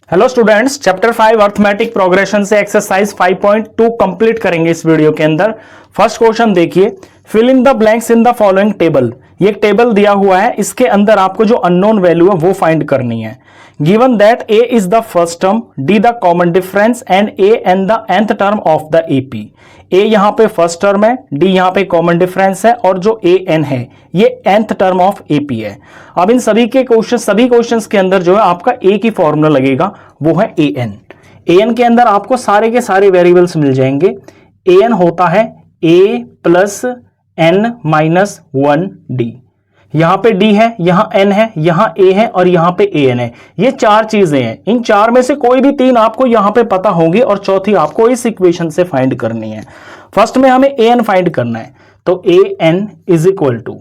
Hello students, chapter 5 arithmetic progression से exercise 5.2 complete करेंगे इस वीडियो के अंदर। फर्स्ट क्वेश्चन देखिए, fill in the blanks in the following table. ये एक टेबल दिया हुआ है, इसके अंदर आपको जो अननोन वैल्यू है वो फाइंड करनी है। Given that a is the first term, d the common difference and a and the nth term of the AP. A यहां पे फर्स्ट टर्म है, डी यहां पे कॉमन डिफरेंस है और जो ए एन है ये nth टर्म ऑफ एपी है। अब इन सभी क्वेश्चंस के अंदर जो है आपका ए की फॉर्मूला लगेगा, वो है ए एन। ए एन के अंदर आपको सारे के सारे वेरिएबल्स मिल जाएंगे। ए एन होता है ए प्लस एन माइनस 1 डी। यहां पे डी है, यहां एन है, यहां ए है और यहां पे ए एन है। ये चार चीजें हैं, इन चार में से कोई भी तीन आपको यहां पे पता होंगी और चौथी आपको इस इक्वेशन से फाइंड करनी है। फर्स्ट में हमें ए एन फाइंड करना है, तो A N is equal to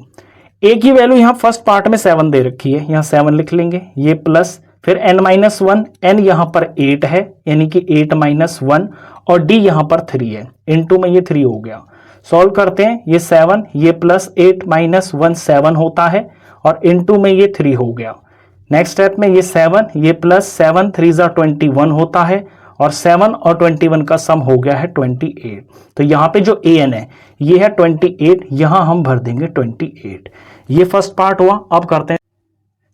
ए की वैल्यू यहां फर्स्ट पार्ट में 7 दे रखी है, यहां 7 लिख लेंगे, ये प्लस फिर n माइनस 1, एन यहां पर 8 है यानी कि 8 माइनस 1 और d यहां पर 3 है, इनटू में ये 3 हो गया। सॉल्व करते हैं, ये 7 ये प्लस 8 माइनस 1 7 होता है और इनटू में ये 3 हो गया। नेक्स्ट स्टेप में ये 7 ये प्लस 7 3 21 होता है और 7 और 21 का सम हो गया है 28। तो यहाँ पे जो ए एन है ये है 28, यहां हम भर देंगे 28। ये फर्स्ट पार्ट हुआ। अब करते हैं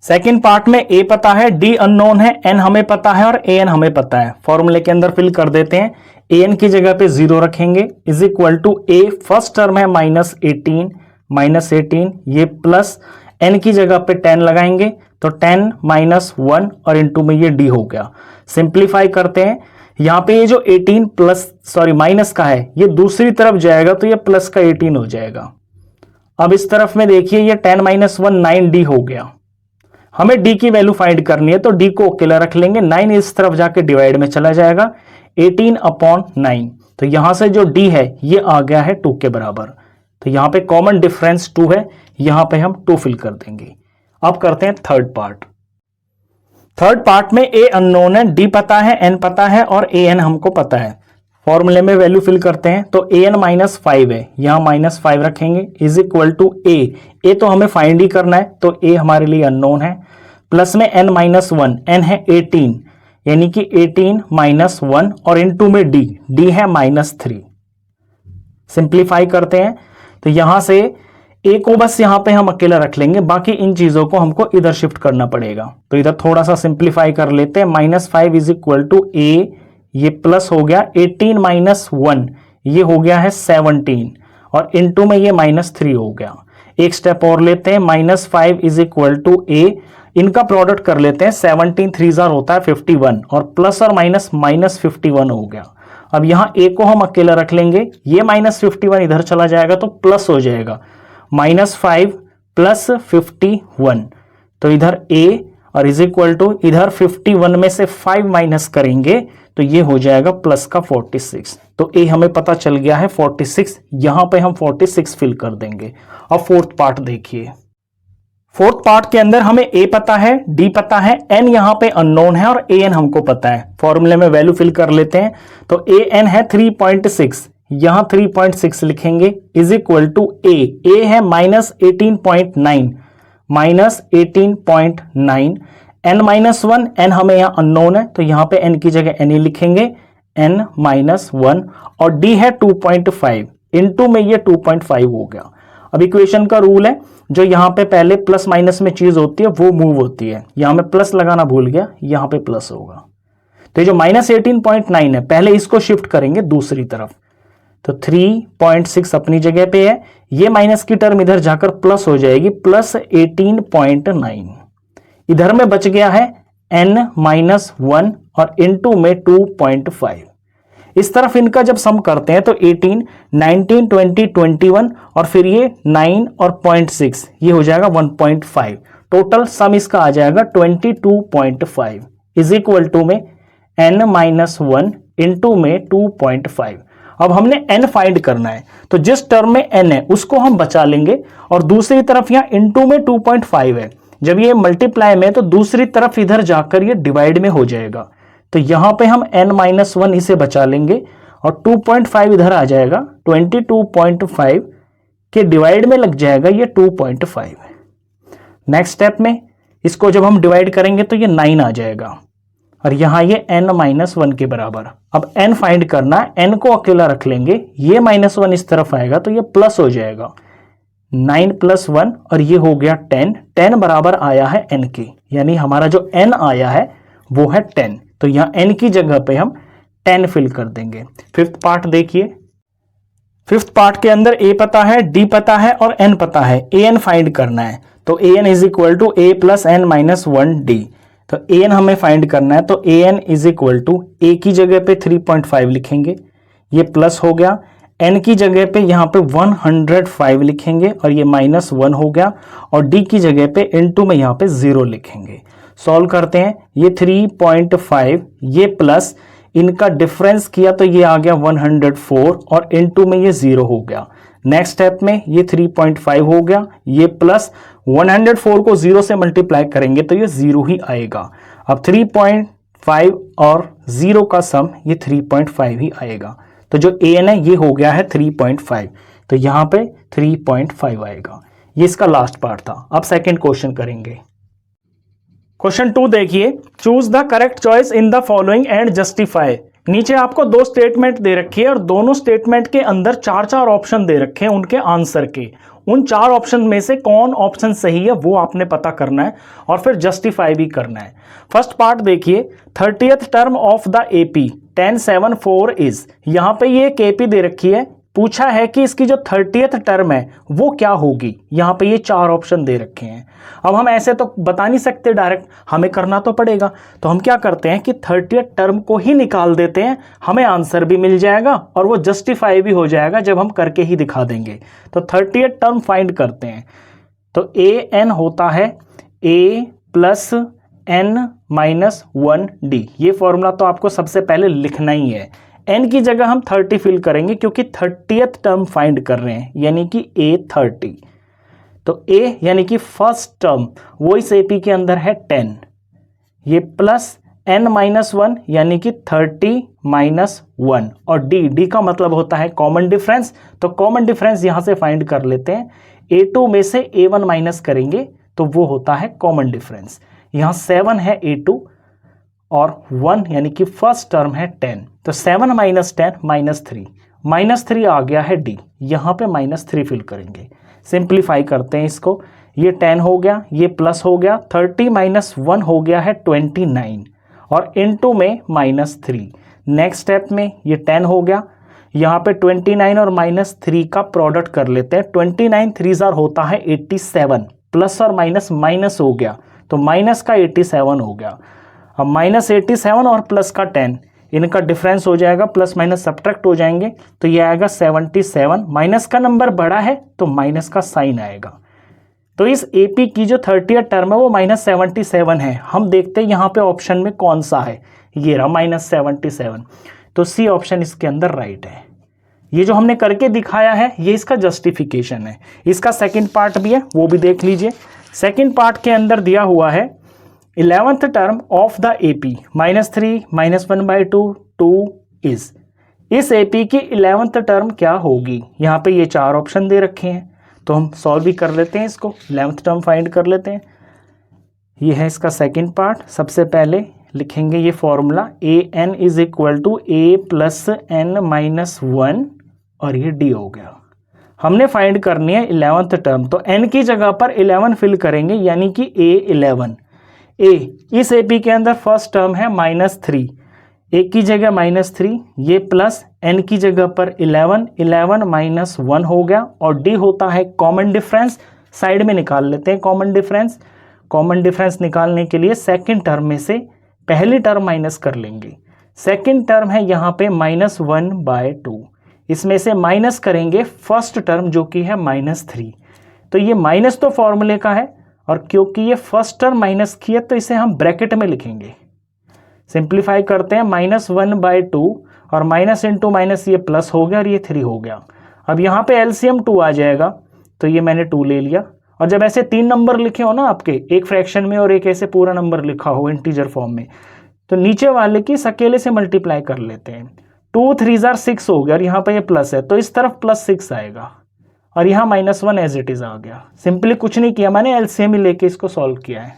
सेकेंड पार्ट में। ए पता है, डी अननोन है, एन हमें पता है और ए एन हमें पता है। फॉर्मूले के अंदर फिल कर देते हैं। ए एन की जगह पे 0 रखेंगे, is equal to A first term है माइनस 18 ये प्लस एन की जगह पे 10 लगाएंगे तो 10 माइनस 1 और इनटू में ये डी हो गया। सिंप्लीफाई करते हैं, यहां पे ये जो 18 प्लस माइनस का है ये दूसरी तरफ जाएगा तो ये प्लस का 18 हो जाएगा। अब इस तरफ में देखिए, ये 10 माइनस 1 9 डी हो गया। हमें d की वैल्यू फाइंड करनी है तो d को अकेला रख लेंगे, 9 इस तरफ जाके डिवाइड में चला जाएगा, 18/9। तो यहां से जो d है ये आ गया है 2 के बराबर। तो यहां पे कॉमन डिफरेंस 2 है, यहां पे हम 2 फिल कर देंगे। अब करते हैं थर्ड पार्ट। थर्ड पार्ट में a अननोन है, d पता है, n पता है और a n हमको पता है। फॉर्मूले में वैल्यू फिल करते हैं, तो a n माइनस 5 है, यहां माइनस 5 रखेंगे, इज इक्वल टू ए तो हमें फाइंड ही करना है तो a हमारे लिए अननोन है, प्लस में n माइनस 1, n है 18 यानी कि 18 माइनस 1 और इनटू में d है माइनस 3। सिंप्लीफाई करते हैं, तो यहां से a को बस यहां पे हम अकेला रख लेंगे, बाकी इन चीजों को हमको इधर शिफ्ट करना पड़ेगा। तो इधर थोड़ा सा सिंप्लीफाई कर लेते हैं, minus 5 is equal to a, ये प्लस हो गया 18 माइनस 1 ये हो गया है 17 और इनटू में ये माइनस 3 हो गया। एक स्टेप और लेते हैं, minus 5 is equal to a, इनका प्रोडक्ट कर लेते हैं, 17 3 होता है 51 और प्लस और माइनस माइनस 51 हो गया। अब यहाँ a को हम अकेला रख लेंगे, ये माइनस 51 इधर चला जाएगा तो प्लस हो जाएगा, माइनस 5 प्लस 51। तो इधर a और इज इक्वल टू इधर 51 में से 5 माइनस करेंगे तो ये हो जाएगा प्लस का 46। तो a हमें पता चल गया है 46, यहां पे हम 46 फिल कर देंगे। अब फोर्थ पार्ट देखिए। फोर्थ पार्ट के अंदर हमें a पता है, d पता है, n यहां पे अननोन है और a n हमको पता है। फॉर्मूले में वैल्यू फिल कर लेते हैं, तो a n है 3.6, यहां 3.6 लिखेंगे, इज इक्वल टू a है माइनस 18.9 n माइनस 1, n हमें यहाँ अननोन है तो यहाँ पे n की जगह n ही लिखेंगे, n माइनस 1 और d है 2.5, इनटू में ये 2.5 हो गया। अब इक्वेशन का रूल है, जो यहाँ पे पहले प्लस माइनस में चीज होती है वो मूव होती है। यहाँ में प्लस लगाना भूल गया, यहाँ पे प्लस होगा। तो ये जो माइनस 18.9 है, पहले इसको शिफ्ट करेंगे दूसरी तरफ, तो 3.6 अपनी जगह पे है, ये माइनस की टर्म इधर जाकर प्लस हो जाएगी, प्लस 18.9। इधर में बच गया है n माइनस 1 और इनटू में 2.5। इस तरफ इनका जब सम करते हैं तो 18 19 20 21 और फिर ये 9 और 0.6 ये हो जाएगा 1.5। टोटल सम इसका आ जाएगा 22.5 इज इक्वल टू में n माइनस 1 इनटू में 2.5। अब हमने n फाइंड करना है, तो जिस टर्म में n है उसको हम बचा लेंगे और दूसरी तरफ यहाँ इनटू में 2.5 है, जब ये मल्टीप्लाई में तो दूसरी तरफ इधर जाकर ये डिवाइड में हो जाएगा। तो यहां पे हम n माइनस 1 इसे बचा लेंगे और 2.5 इधर आ जाएगा, 22.5 के डिवाइड में लग जाएगा ये 2.5। नेक्स्ट स्टेप में इसको जब हम डिवाइड करेंगे तो ये 9 आ जाएगा, और यहाँ ये n-1 के बराबर। अब n फाइंड करना है, n को अकेला रख लेंगे, ये -1 इस तरफ आएगा तो ये प्लस हो जाएगा, 9 + 1 और ये हो गया 10। 10 बराबर आया है n के, यानी हमारा जो n आया है वो है 10। तो यहाँ n की जगह पे हम 10 फिल कर देंगे। फिफ्थ पार्ट देखिए, फिफ्थ पार्ट के अंदर a पता है, d पता है और n पता है, an फाइंड करना है। तो an = a + n - 1d। तो an हमें फाइंड करना है, तो an = a की जगह पे 3.5 लिखेंगे, ये प्लस हो गया, n की जगह पे यहाँ पे 105 लिखेंगे और ये -1 हो गया, और d की जगह पे इनटू में यहाँ पे 0 लिखेंगे। सॉल्व करते हैं, ये 3.5 ये प्लस इनका डिफरेंस किया तो ये आ गया 104 और इनटू में ये 0 हो गया। नेक्स्ट स्टेप में ये 3.5 हो गया, ये प्लस 104 को 0 से मल्टीप्लाई करेंगे तो ये 0 ही आएगा। अब 3.5 और 0 का सम ये 3.5 ही आएगा। तो जो an है ये हो गया है 3.5, तो यहाँ पे 3.5 आएगा। ये इसका लास्ट पार्ट था। अब सेकंड क्वेश्चन करेंगे। क्वेश्चन 2 देखिए, choose the correct choice in the following and justify. नीचे आपको 2 स्टेटमेंट दे रखी है और दोनों स्टेटमेंट के अंदर 4-4 ऑप्शन दे रखे हैं उनके आंसर के। उन 4 ऑप्शन में से कौन ऑप्शन सही है वो आपने पता करना है और फिर जस्टिफाई भी करना है। फर्स्ट पार्ट देखिए, 30th term of the AP 1074 is. यहां पे ये एक एपी दे रखी है, पूछा है कि इसकी जो 30th टर्म है वो क्या होगी। यहां पे ये 4 ऑप्शन दे रखे हैं। अब हम ऐसे तो बता नहीं सकते डायरेक्ट, हमें करना तो पड़ेगा। तो हम क्या करते हैं कि 30th टर्म को ही निकाल देते हैं, हमें आंसर भी मिल जाएगा और वो जस्टिफाई भी हो जाएगा जब हम करके ही दिखा देंगे। तो 30th टर्म फाइंड करते हैं। तो an होता है a + n-1d। ये फॉर्मूला तो आपको सबसे पहले लिखना ही है। n की जगह हम 30 फिल करेंगे क्योंकि 30th टर्म फाइंड कर रहे हैं, यानी कि a 30। तो a यानी कि फर्स्ट टर्म वो इस AP के अंदर है 10, ये प्लस n-1 यानी कि 30 - 1, और d का मतलब होता है कॉमन डिफरेंस। तो कॉमन डिफरेंस यहां से फाइंड कर लेते हैं, a2 में से a1 माइनस करेंगे तो वो होता है कॉमन डिफरेंस। यहाँ 7 है a2 और 1 यानी कि फर्स्ट टर्म है 10। तो 7 - 10 -3 आ गया है d। यहाँ पे -3 फिल करेंगे, सिंप्लीफाई करते हैं इसको, ये 10 हो गया, ये प्लस हो गया, 30 - 1 हो गया है 29 और इनटू में -3। नेक्स्ट स्टेप में ये 10 हो गया, यहाँ पे 29 और -3 का प्रोडक्ट कर लेते हैं। 29 3 होता है 87, प्लस और माइनस हो गया तो माइनस का 87 हो गया। अब -87 और प्लस का 10, इनका डिफरेंस हो जाएगा, प्लस माइनस सब्ट्रैक्ट हो जाएंगे तो ये आएगा 77। माइनस का नंबर बड़ा है तो माइनस का साइन आएगा। तो इस AP की जो 30th टर्म है वो -77 है। हम देखते हैं यहाँ पे ऑप्शन में कौन सा है, ये रहा -77। तो C ऑप्शन इसके अंदर राइट है। ये जो हमने करके दिखाया है ये इसका जस्टिफिकेशन है। इसका सेकंड पार्ट भी है, वो भी देख लीजिए। सेकंड पार्ट के अंदर दिया हुआ है 11th term of the AP -3 - 1/2 2 is. इस AP की 11th टर्म क्या होगी। यहाँ पे ये 4 ऑप्शन दे रखे हैं तो हम सॉल्व भी कर लेते हैं इसको, 11th टर्म फाइंड कर लेते हैं। ये है इसका सेकंड पार्ट। सबसे पहले लिखेंगे ये फॉर्मूला, an = a + n-1 और ये d हो गया। हमने फाइंड करनी है 11th टर्म, तो n की जगह पर 11 फिल करेंगे यानी कि a11। a इस AP के अंदर फर्स्ट टर्म है -3, a की जगह -3, ये प्लस n की जगह पर 11 -1 हो गया, और d होता है कॉमन डिफरेंस। साइड में निकाल लेते हैं कॉमन डिफरेंस। कॉमन डिफरेंस निकालने के लिए सेकंड टर्म में से पहली टर्म माइनस कर लेंगे। सेकंड टर्म है यहाँ पे -1/2, इसमें से माइनस करेंगे फर्स्ट टर्म जो कि है -3। तो ये माइनस तो फॉर्मूले का है, और क्योंकि ये फर्स्ट टर्म माइनस किया तो इसे हम ब्रैकेट में लिखेंगे। सिंप्लीफाई करते हैं, -1/2 और माइनस इंटू माइनस ये प्लस हो गया और ये 3 हो गया। अब यहाँ पे LCM 2 आ जाएगा तो ये मैंने 2 ले लिया। और जब ऐसे 3 नंबर लिखे हो ना आपके, एक फ्रैक्शन में और एक ऐसे पूरा नंबर लिखा हो इंटीजर फॉर्म में, तो नीचे वाले की अकेले से मल्टीप्लाई कर लेते हैं। 2 3 6 हो गया और यहाँ पे ये प्लस है तो इस तरफ +6 आएगा, और यहाँ -1 एज इट इज आ गया। सिंपली कुछ नहीं किया मैंने, LCM ही लेके इसको सॉल्व किया है।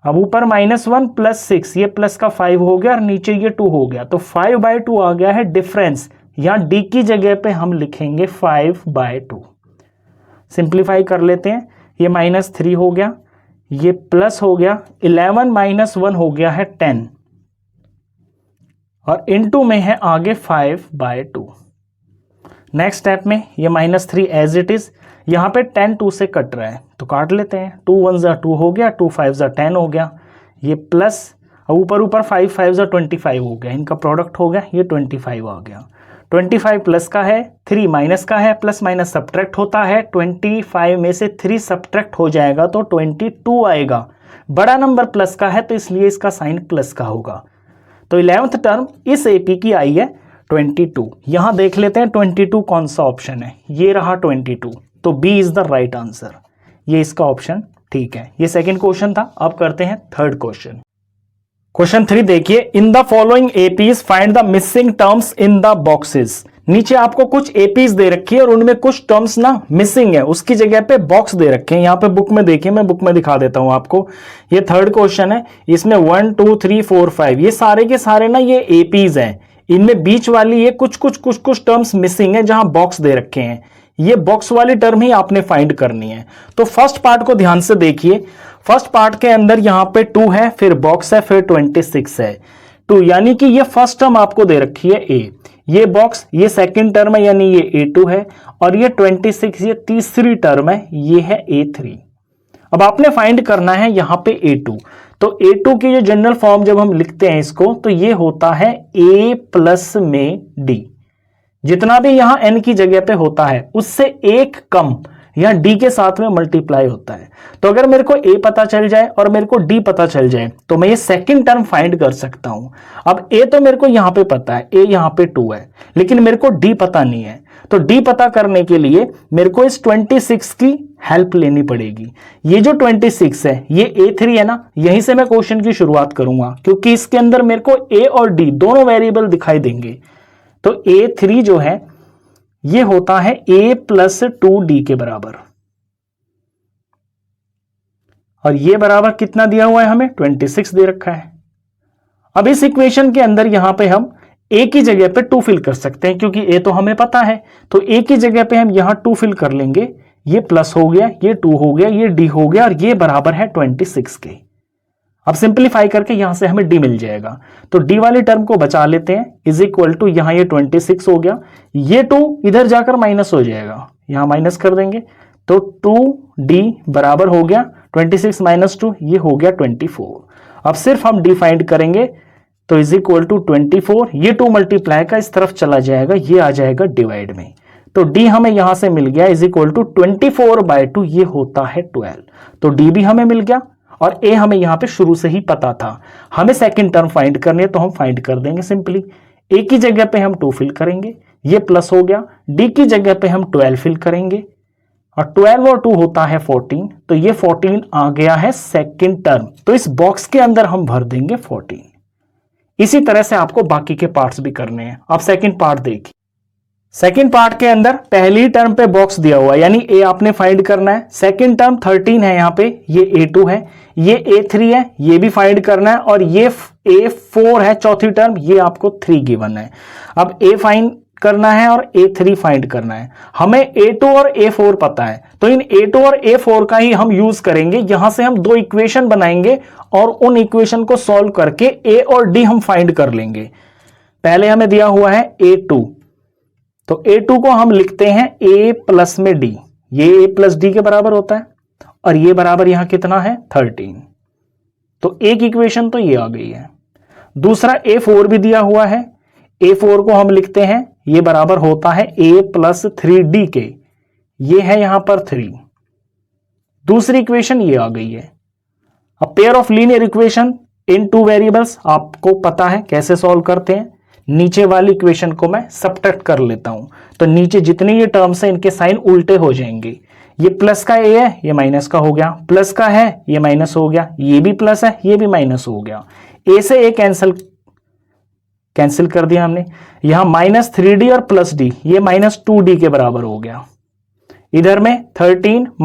अब ऊपर -1 + 6, ये प्लस का 5 हो गया और नीचे ये 2 हो गया, तो 5/2 आ गया है डिफरेंस। यहां डी की जगह पे हम लिखेंगे 5/2। सिंप्लीफाई कर लेते हैं, ये -3 हो गया, ये प्लस हो गया, 11 - 1 हो गया है 10 और इनटू में है आगे 5/2। नेक्स्ट स्टेप में ये -3 एज इट इज, यहां पे 10 2 से कट रहा है तो काट लेते हैं। 2 1 ज़ा 2 हो गया, 2 5 ज़ा 10 हो गया, ये प्लस और ऊपर 5 5 ज़ा 25 हो गया, इनका प्रोडक्ट हो गया, ये 25 आ गया। 25 प्लस का है, 3 माइनस का है, प्लस माइनस सब्ट्रैक्ट होता है, 25 में से 3 सब्ट्रैक्ट हो जाएगा तो 22 आएगा। बड़ा नंबर प्लस का है तो इसलिए इसका साइन प्लस का होगा। तो 11th टर्म इस एपी की आई है 22। यहां देख लेते हैं 22 कौन सा ऑप्शन है, ये रहा 22, तो B is the right answer, ये इसका ऑप्शन ठीक है। ये सेकंड क्वेश्चन था। अब करते हैं थर्ड क्वेश्चन। क्वेश्चन 3 देखिए, इन the following APs find the missing terms in the boxes. नीचे आपको कुछ एपीज दे रखी है और उनमें कुछ टर्म्स ना मिसिंग है, उसकी जगह पे बॉक्स दे रखे हैं। यहाँ पे बुक में देखिए, मैं बुक में दिखा देता हूं आपको। ये थर्ड क्वेश्चन है, इसमें 1 2 3 4 5 ये सारे के सारे ना ये एपीज हैं। इनमें बीच वाली ये कुछ टर्म्स मिसिंग है जहां बॉक्स दे रखे हैं। ये बॉक्स वाली टर्म ही आपने फाइंड करनी है। तो फर्स्ट पार्ट को ध्यान से देखिए। फर्स्ट पार्ट के अंदर यहां पे 2 है, फिर बॉक्स है, फिर 26 है। 2 यानी कि ये फर्स्ट टर्म आपको दे रखी है ए, ये बॉक्स, ये सेकंड टर्म है यानी ये A2 है, और ये 26 ये तीसरी टर्म है, ये है A3। अब आपने फाइंड करना है यहां पे A2। तो A2 की जो जनरल फॉर्म जब हम लिखते हैं इसको, तो ये होता है A प्लस में D। जितना भी यहां n की जगह पे होता है उससे एक कम यहां d के साथ में मल्टीप्लाई होता है। तो अगर मेरे को a पता चल जाए और मेरे को d पता चल जाए तो मैं ये सेकंड टर्म फाइंड कर सकता हूं। अब a तो मेरे को यहां पे पता है, a यहां पे 2 है, लेकिन मेरे को d पता नहीं है। तो d पता करने के लिए मेरे को इस 26 की हेल्प लेनी पड़ेगी। ये जो 26 है ये A3 है ना, यहीं से मैं क्वेश्चन की शुरुआत करूंगा क्योंकि इसके अंदर मेरे को a और d दोनों वेरिएबल दिखाई देंगे। तो A3 जो है ये होता है a प्लस 2d के बराबर, और ये बराबर कितना दिया हुआ है हमें, 26 दे रखा है। अब इस इक्वेशन के अंदर यहां पे हम a की जगह पे 2 फिल कर सकते हैं क्योंकि a तो हमें पता है, तो a की जगह पे हम यहां 2 फिल कर लेंगे। ये प्लस हो गया, ये 2 हो गया, ये d हो गया, और ये बराबर है 26 के। अब सिंप्लीफाई करके यहां से हमें d मिल जाएगा, तो d वाली टर्म को बचा लेते हैं, इज इक्वल टू यहां ये 26 हो गया, ये 2 इधर जाकर माइनस हो जाएगा, यहां माइनस कर देंगे, तो 2d बराबर हो गया 26 - 2, ये हो गया 24। अब सिर्फ हम d फाइंड करेंगे, तो इज इक्वल टू 24, ये 2 मल्टीप्लाई का इस तरफ चला जाएगा, ये आ जाएगा डिवाइड में, तो d हमें यहां से मिल गया इज इक्वल टू 24/2, ये होता है 12। तो d भी हमें मिल गया और a हमें यहां पे शुरू से ही पता था। हमें सेकंड टर्म फाइंड करनी है तो हम फाइंड कर देंगे सिंपली। a की जगह पे हम 2 फिल करेंगे, ये प्लस हो गया, d की जगह पे हम 12 फिल करेंगे, और 12 और 2 होता है 14, तो ये 14 आ गया है सेकंड टर्म। तो इस बॉक्स के अंदर हम भर देंगे 14। इसी तरह से आपको बाकी के पार्ट्स भी करने हैं। अब सेकंड पार्ट देखिए। सेकंड पार्ट के अंदर पहली टर्म पे बॉक्स दिया हुआ है यानी a आपने फाइंड करना है। सेकंड टर्म 13 है, यहाँ पे ये A2 है, ये A3 है, ये भी फाइंड करना है, और ये A4 है चौथी टर्म, ये आपको 3 गिवन है। अब a फाइंड करना है और A3 फाइंड करना है। हमें A2 और A4 पता है, तो इन A2 और A4 का ही हम यूज करेंगे। यहां से हम 2 इक्वेशन बनाएंगे और उन इक्वेशन को सॉल्व करके a और d हम फाइंड कर लेंगे। पहले हमें दिया हुआ है A2, तो A2 को हम लिखते हैं a प्लस में d, ये a प्लस d के बराबर होता है, और ये बराबर यहां कितना है 13। तो एक इक्वेशन तो ये आ गई है। दूसरा A4 भी दिया हुआ है, A4 को हम लिखते हैं, ये बराबर होता है a प्लस 3d के, ये है यहां पर 3। दूसरी इक्वेशन ये आ गई है। अब pair of linear equation in 2 variables आपको पता है कैसे सॉल्व करते हैं। नीचे वाली इक्वेशन को मैं सब्ट्रैक्ट कर लेता हूं, तो नीचे जितने ये टर्म्स हैं इनके साइन उल्टे हो जाएंगे। ये प्लस का a है, ये माइनस का हो गया, प्लस का है, ये माइनस हो गया, ये भी प्लस है, ये भी माइनस हो गया। a से a कैंसिल कर दिया हमने। यहां -3d और प्लस d, ये -2d के बराबर हो गया। इधर में 13 -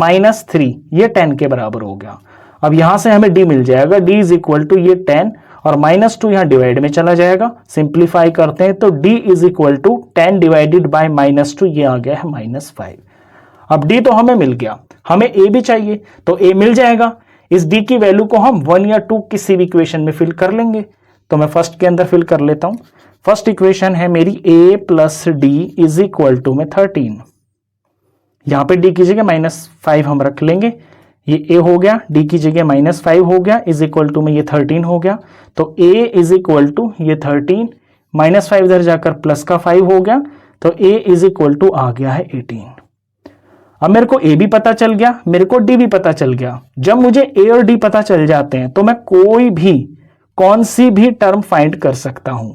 3, ये 10 के बराबर हो गया। अब यहां से हमें d मिल जाएगा, d इज इक्वल टू ये 10 और -2 यहां डिवाइड में चला जाएगा, सिंप्लीफाई करते हैं तो d is equal to 10 divided by -2, ये आ गया है -5। अब d तो हमें मिल गया, हमें a भी चाहिए तो a मिल जाएगा। इस d की वैल्यू को हम 1 या 2 किसी भी इक्वेशन में फिल कर लेंगे। तो मैं फर्स्ट के अंदर फिल कर लेता हूं। फर्स्ट इक्वेशन है मेरी a plus D is equal to में 13, यहां पे d की जगह -5 हम रख लेंगे, ये a हो गया, d की जगह -5 हो गया, इज इक्वल टू में ये 13 हो गया। तो a इज इक्वल टू ये 13, -5 इधर जाकर प्लस का 5 हो गया, तो a इज इक्वल टू आ गया है 18। अब मेरे को a भी पता चल गया, मेरे को d भी पता चल गया। जब मुझे a और d पता चल जाते हैं तो मैं कोई भी कौन सी भी टर्म फाइंड कर सकता हूं।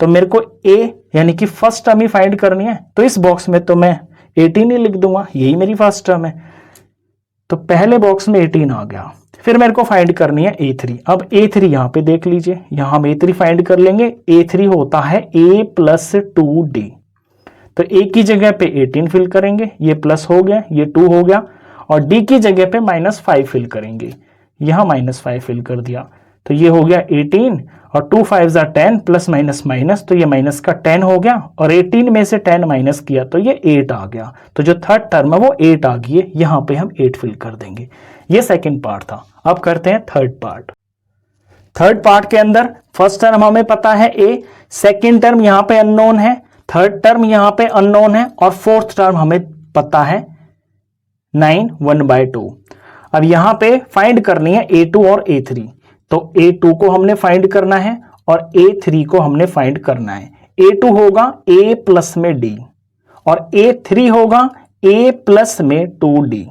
तो मेरे को a यानी कि फर्स्ट टर्म ही फाइंड करनी है, तो इस बॉक्स में तो मैं 18 ही लिख दूंगा, यही मेरी फर्स्ट टर्म है। तो पहले बॉक्स में 18 आ गया। फिर मेरे को फाइंड करनी है a3। अब a3 यहां पे देख लीजिए, यहां हम a3 फाइंड कर लेंगे। a3 होता है a प्लस 2d, तो a की जगह पे 18 फिल करेंगे, ये प्लस हो गया, ये 2 हो गया, और d की जगह पे -5 फिल करेंगे, यहां -5 फिल कर दिया, तो ये हो गया 18 और 2 5 10 प्लस माइनस माइनस, तो ये माइनस का 10 हो गया, और 18 में से 10 माइनस किया तो ये 8 आ गया। तो जो थर्ड टर्म है वो 8 आ गई है, यहां पे हम 8 फिल कर देंगे। ये सेकंड पार्ट था। अब करते हैं थर्ड पार्ट। थर्ड पार्ट के अंदर फर्स्ट टर्म हमें पता है a, सेकंड टर्म यहां पे अननोन है, थर्ड टर्म यहां पे अननोन है, और फोर्थ टर्म हमें पता है 9 1/2। अब यहां पे फाइंड करनी है a2 और a3, तो a2 को हमने फाइंड करना है और a3 को हमने फाइंड करना है। a2 होगा a प्लस में d और a3 होगा a प्लस में 2d।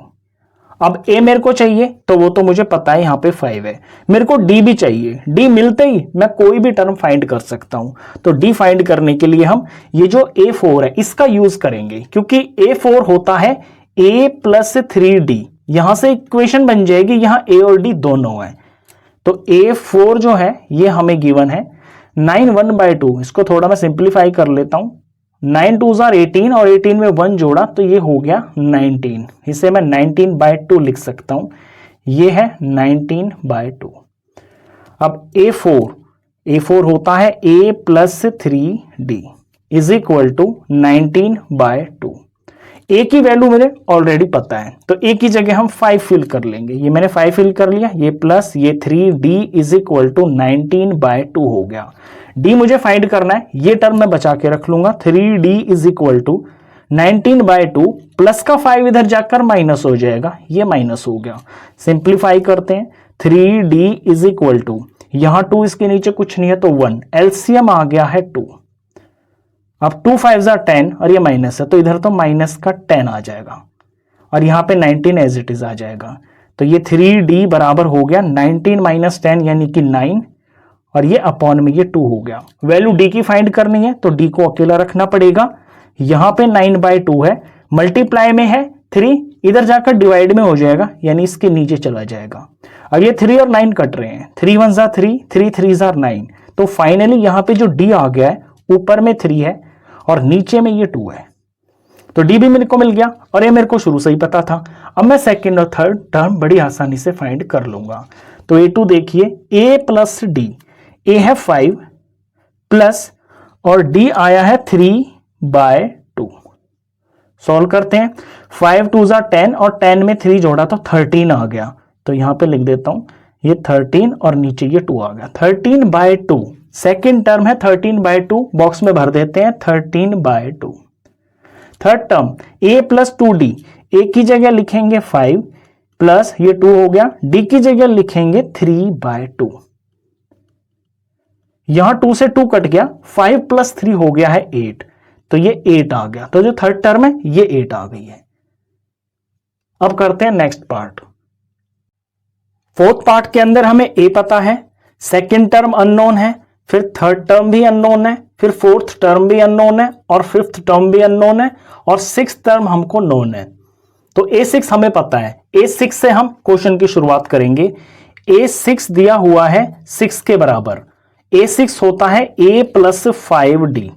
अब a मेरे को चाहिए तो वो तो मुझे पता है, यहां पे 5 है। मेरे को d भी चाहिए, d मिलते ही मैं कोई भी टर्म फाइंड कर सकता हूं। तो d फाइंड करने के लिए हम ये जो a4 है इसका यूज करेंगे, क्योंकि a4 होता है a प्लस 3d। यहां से इक्वेशन बन जाएगी, यहां a और d दोनों है। तो a4 जो है ये हमें गिवन है 9 1/2। इसको थोड़ा मैं सिंप्लीफाई कर लेता हूं। 9 2s are 18 और 18 में 1 जोड़ा तो ये हो गया 19। इसे मैं 19/2 लिख सकता हूं, ये है 19/2। अब a4 होता है a plus 3d is equal to 19/2। a की वैल्यू मुझे ऑलरेडी पता है, तो a की जगह हम 5 फिल कर लेंगे। ये मैंने 5 फिल कर लिया, ये प्लस ये 3d इज इक्वल टू 19/2 हो गया। d मुझे फाइंड करना है, ये टर्म मैं बचा के रख लूंगा। 3d is equal to 19/2 plus का 5 इधर जाकर माइनस हो जाएगा, ये माइनस हो गया। सिंप्लीफाई करते हैं, 3d इज इक्वल टू, यहां 2 इसके नीचे कुछ नहीं है तो 1, एलसीएम आ गया है 2। अब 2 5 10 और ये माइनस है तो इधर तो माइनस का 10 आ जाएगा, और यहां पे 19 एज इट इज आ जाएगा। तो ये 3d बराबर हो गया 19 माइनस 10 यानी कि 9, और ये अपॉन में ये 2 हो गया। वैल्यू d की फाइंड करनी है तो d को अकेला रखना पड़ेगा। यहां पे 9/2 है, मल्टीप्लाई में है 3, इधर जाकर डिवाइड में हो जाएगा, यानी इसके नीचे चला जाएगा। अब ये 3 और 9 कट रहे हैं, 3 1s are 3, 3 3s are 9। तो फाइनली यहां पे जो d आ गया है, ऊपर में 3 है और नीचे में ये 2 है, तो d भी मेरे को मिल गया, और ये मेरे को शुरू से ही पता था। अब मैं सेकंड और थर्ड टर्म बड़ी आसानी से फाइंड कर लूंगा। तो a2 देखिए, a प्लस d, a है 5 प्लस और d आया है 3/2। सॉल्व करते हैं, 5 2s are 10 और 10 में 3 जोड़ा तो 13 आ गया। तो यहां पे लिख देता हूं ये 13 और नीचे ये 2 आ गया, 13/2। सेकेंड टर्म है 13/2, बॉक्स में भर देते हैं 13/2। Third term a plus 2d, a की जगह लिखेंगे 5 प्लस ये 2 हो गया, d की जगह लिखेंगे 3/2। यहां 2 से 2 कट गया, 5 प्लस 3 हो गया है 8, तो ये 8 आ गया। तो जो थर्ड टर्म है ये 8 आ गई है। अब करते हैं नेक्स्ट पार्ट। फोर्थ पार्ट के अंदर हमें a पता है, सेकेंड टर्म अननोन है, फिर थर्ड टर्म भी अननोन है, फिर फोर्थ टर्म भी अननोन है, और फिफ्थ टर्म भी अननोन है, और सिक्स्थ टर्म हमको नोन है। तो a6 हमें पता है, a6 से हम क्वेश्चन की शुरुआत करेंगे। a6 दिया हुआ है 6 के बराबर, a6 होता है a plus 5d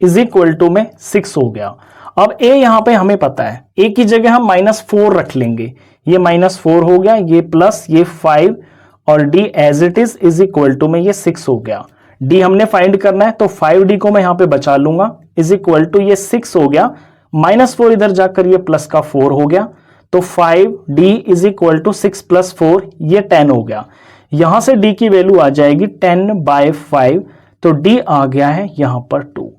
is equal to में 6 हो गया। अब a यहां पे हमें पता है, a की जगह हम -4 रख लेंगे, ये -4 हो गया, ये प्लस ये 5 और d as it is equal to में ये 6 हो गया। d हमने फाइंड करना है तो 5d को मैं यहां पे बचा लूंगा, इज इक्वल टू ये 6 हो गया, -4 इधर जाकर ये प्लस का 4 हो गया, तो 5d इज इक्वल टू 6 + 4 ये 10 हो गया। यहां से d की वैल्यू आ जाएगी 10/5, तो d आ गया है यहां पर 2।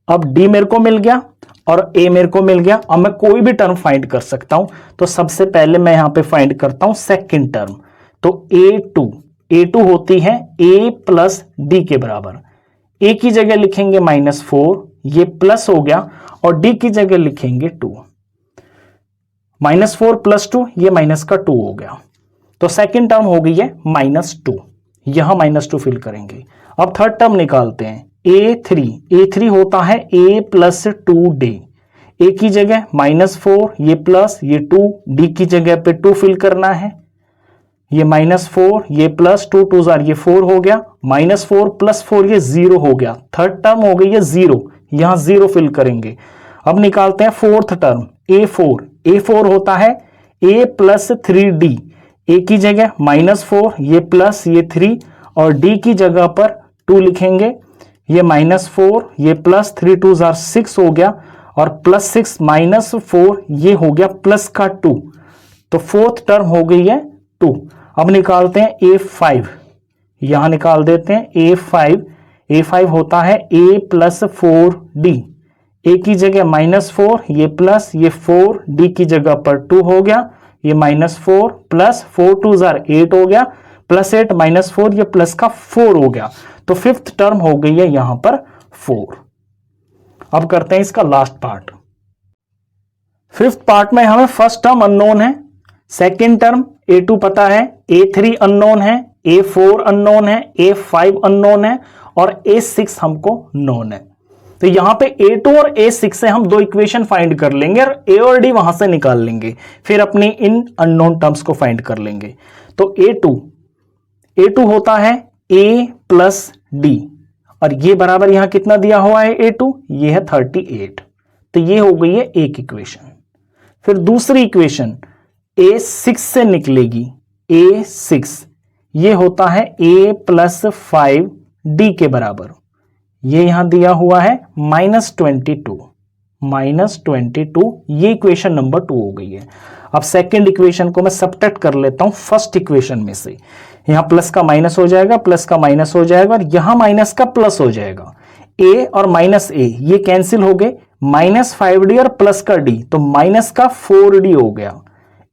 अब d मेरे को मिल गया और a मेरे को मिल गया। अब मैं कोई भी टर्म फाइंड कर सकता हूं, तो सबसे पहले मैं यहां पे फाइंड करता हूं सेकंड टर्म। तो a2 होती है a प्लस d के बराबर। a की जगह लिखेंगे -4, ये प्लस हो गया, और d की जगह लिखेंगे 2। -4 + 2 ये माइनस का 2 हो गया, तो सेकंड टर्म हो गई है -2, यहां -2 फिल करेंगे। अब थर्ड टर्म निकालते हैं, a3 होता है a + 2d। a की जगह -4 ये प्लस ये 2, d की जगह पे 2 फिल करना है, ये -4 ये प्लस 2 2 जार ये 4 हो गया, -4 + 4 ये 0 हो गया, थर्ड टर्म हो गई है 0, यहां 0 फिल करेंगे। अब निकालते हैं फोर्थ टर्म a4 होता है a + 3d। a की जगह -4 ये प्लस ये 3 और d की जगह पर 2 लिखेंगे, ये -4 ये प्लस 3 2 जार 6 हो गया, और +6 -4 ये हो गया प्लस का 2, तो फोर्थ टर्म हो गई है 2। अब निकालते हैं a5, यहां निकाल देते हैं a5 होता है a + 4d। a की जगह -4 ये प्लस ये 4, d की जगह पर 2 हो गया, ये -4 + 4 2 जार 8 हो गया, +8 -4 ये प्लस का 4 हो गया, तो फिफ्थ टर्म हो गई है यहां पर 4। अब करते हैं इसका लास्ट पार्ट। फिफ्थ पार्ट में हमें फर्स्ट टर्म अननोन है, सेकेंड टर्म a2 पता है, a3 अननोन है, a4 अननोन है, a5 अननोन है और a6 हमको नोन है। तो यहां पे a2 और a6 से हम 2 इक्वेशन फाइंड कर लेंगे और a और d वहां से निकाल लेंगे, फिर अपनी इन अननोन टर्म्स को फाइंड कर लेंगे। तो a2 होता है a + d, और ये बराबर यहां कितना दिया हुआ है a2, ये है 38, तो ये हो गई है एक इक्वेशन। फिर दूसरी इक्वेशन a6 से निकलेगी, a6 ये होता है a + 5d के बराबर, ये यहां दिया हुआ है -22, ये इक्वेशन नंबर 2 हो गई है। अब सेकंड इक्वेशन को मैं सब्ट्रैक्ट कर लेता हूं फर्स्ट इक्वेशन में से, यहां प्लस का माइनस हो जाएगा, प्लस का माइनस हो जाएगा और यहां माइनस का प्लस हो जाएगा। a और -a ये कैंसिल हो गए, -5d और प्लस का d, तो माइनस का 4d हो गया,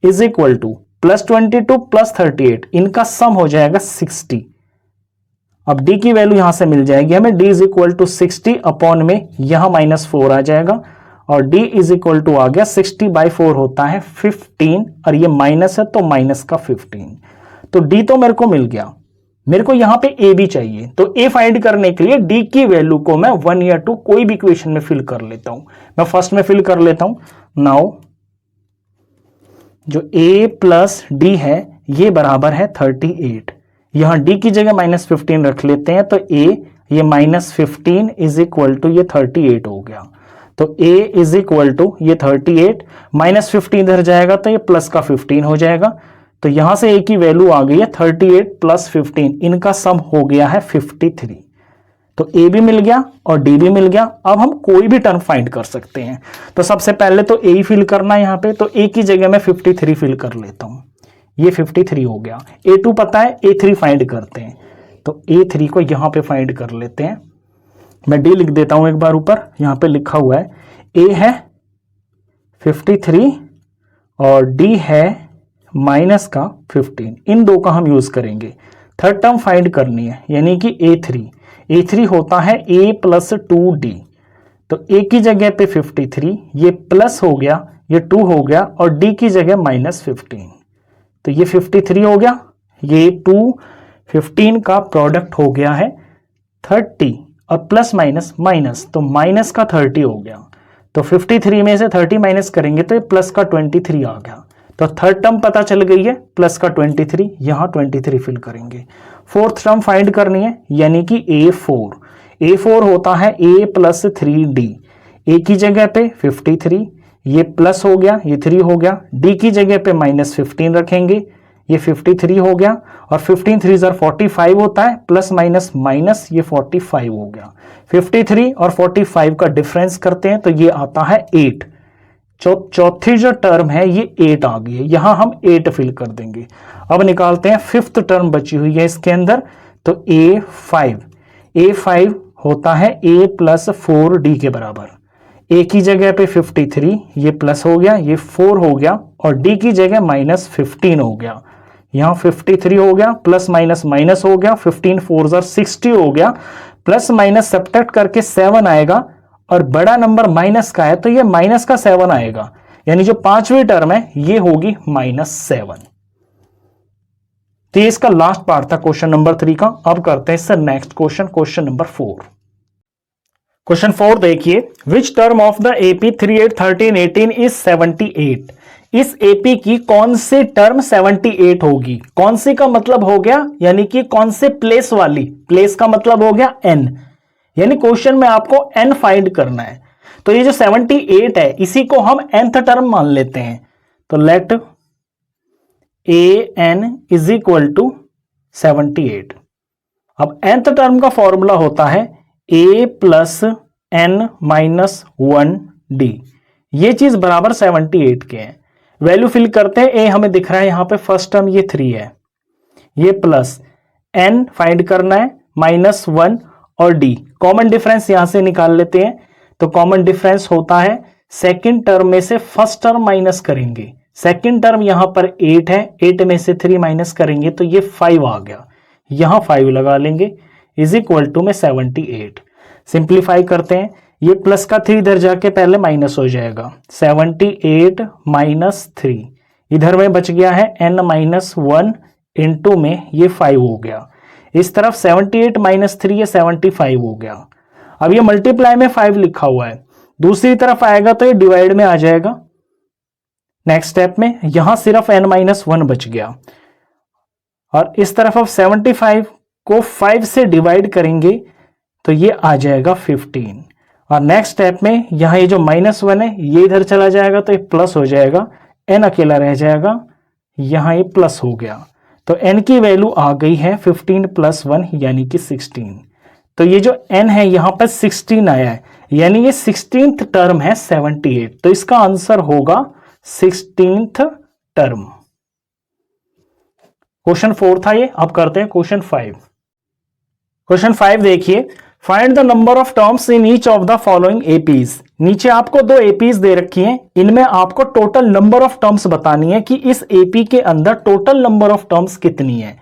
इज इक्वल टू +22 + 38, इनका सम हो जाएगा 60। अब d की वैल्यू यहां से मिल जाएगी हमें, d is equal to 60 upon में यहां -4 आ जाएगा और d इज इक्वल टू आ गया 60/4 होता है 15, और ये माइनस है तो माइनस का 15, तो d तो मेरे को मिल गया। मेरे को यहां पे a भी चाहिए, तो a फाइंड करने के लिए d की वैल्यू को मैं 1 या 2 कोई भी इक्वेशन में फिल कर लेता हूं। मैं फर्स्ट में फिल कर लेता हूं। नाउ जो a + d है ये बराबर है 38, यहां d की जगह -15 रख लेते हैं, तो a ये -15 इज इक्वल टू ये 38 हो गया, तो a इज इक्वल टू ये 38, -15 इधर जाएगा तो ये प्लस का 15 हो जाएगा, तो यहां से a की वैल्यू आ गई है 38 + 15, इनका सम हो गया है 53, तो a भी मिल गया और d भी मिल गया। अब हम कोई भी टर्म फाइंड कर सकते हैं, तो सबसे पहले तो a ही फिल करना है यहाँ पे, तो a की जगह मैं 53 फिल कर लेता हूं, ये 53 हो गया। a2 पता है, a3 फाइंड करते हैं, तो a3 को यहां पे फाइंड कर लेते हैं। मैं d लिख देता हूं एक बार ऊपर, यहां पे लिखा हुआ है a है 53 और d है -15, इन दो का हम यूज करेंगे। थर्ड टर्म फाइंड करनी है, यानी कि a3 होता है a + 2d, तो a की जगह पे 53, ये प्लस हो गया, ये 2 हो गया और d की जगह -15, तो ये 53 हो गया, ये 2 15 का प्रोडक्ट हो गया है 30 और प्लस माइनस तो माइनस का 30 हो गया, तो 53 में से 30 माइनस करेंगे तो ये प्लस का 23 आ गया। तो थर्ड टर्म पता चल गई है, प्लस का 23, यहां 23 फिल करेंगे। फोर्थ टर्म फाइंड करनी है, यानी कि a4 होता है a + 3d, a की जगह पे 53, ये प्लस हो गया, ये 3 हो गया, डी की जगह पे -15 रखेंगे, ये 53 हो गया, और 15 3 45 होता है, प्लस माइनस माइनस ये 45 हो गया। 53 और 45 का डिफरेंस करते हैं तो ये आता है 8। चौथी जो टर्म है ये 8 आ गई है, यहां हम 8 फिल कर देंगे। अब निकालते हैं फिफ्थ टर्म बची हुई है इसके अंदर, तो A5 होता है A प्लस 4D के बराबर। A की जगह पे 53, ये प्लस हो गया, ये 4 हो गया, और D की जगह -15 हो गया। यहां 53 हो गया, प्लस माइनस माइनस हो गया, 15 4 60 हो गया, प्लस माइनस सब्ट्रैक्ट करके 7 आएगा, और बड़ा नंबर माइनस का है तो ये माइनस का 7 आएगा, यानी जो पांचवी टर्म है ये होगी -7। तो ये इसका लास्ट पार्ट था क्वेश्चन नंबर 3 का। अब करते हैं इससे नेक्स्ट क्वेश्चन नंबर 4। क्वेश्चन 4 देखिए, which term of the AP 38 13 18 is 78? इस AP की कौन सी टर्म 78 होगी? कौन सी का मतलब हो गया, यानी कि कौन से प्लेस वाली, प्लेस का मतलब हो गया n, यानी क्वेश्चन में आपको n फाइंड करना है। तो ये जो 78 है इसी को हम nth टर्म मान लेते हैं, तो let an is equal to 78। अब nth टर्म का फॉर्मूला होता है a plus n minus 1d, ये चीज बराबर 78 के हैं। वैल्यू फिल करते हैं, a हमें दिख रहा है यहां पे फर्स्ट टर्म ये 3 है, ये प्लस n फाइंड करना है -1 और d, कॉमन डिफरेंस यहां से निकाल लेते हैं। तो कॉमन डिफरेंस होता है सेकंड टर्म में से फर्स्ट टर्म माइनस करेंगे, सेकंड टर्म यहां पर 8 है, 8 में से 3 माइनस करेंगे तो ये 5 आ गया, यहां 5 लगा लेंगे, इज इक्वल टू में 78। सिंप्लीफाई करते हैं, ये प्लस का 3 इधर जाके पहले माइनस हो जाएगा, 78 माइनस 3, इधर में बच गया है n-1 इंटू में ये 5 हो गया, इस तरफ 78 माइनस 3 ये 75 हो गया। अब ये मल्टीप्लाई में 5 लिखा हुआ है, दूसरी तरफ आएगा तो ये डिवाइड में आ जाएगा। नेक्स्ट स्टेप में यहां सिर्फ n-1 बच गया, और इस तरफ अब 75 को 5 से डिवाइड करेंगे तो ये आ जाएगा 15, और नेक्स्ट स्टेप में यहां ये जो -1 है ये इधर चला जाएगा तो ये प्लस हो जाएगा, n अकेला रह जाएगा, यहां ये प्लस हो गया, तो n की वैल्यू आ गई है 15 + 1 यानी कि 16। तो ये जो n है यहां पर 16 आया है, यानी ये 16th टर्म है 78, तो इसका आंसर होगा 16th टर्म। क्वेश्चन 4 था ये। अब करते हैं क्वेश्चन 5। क्वेश्चन 5 देखिए, find the number of terms in each of the following APs. नीचे आपको 2 एपीज दे रखी हैं, इनमें आपको टोटल नंबर ऑफ टर्म्स बतानी है कि इस एपी के अंदर टोटल नंबर ऑफ टर्म्स कितनी है।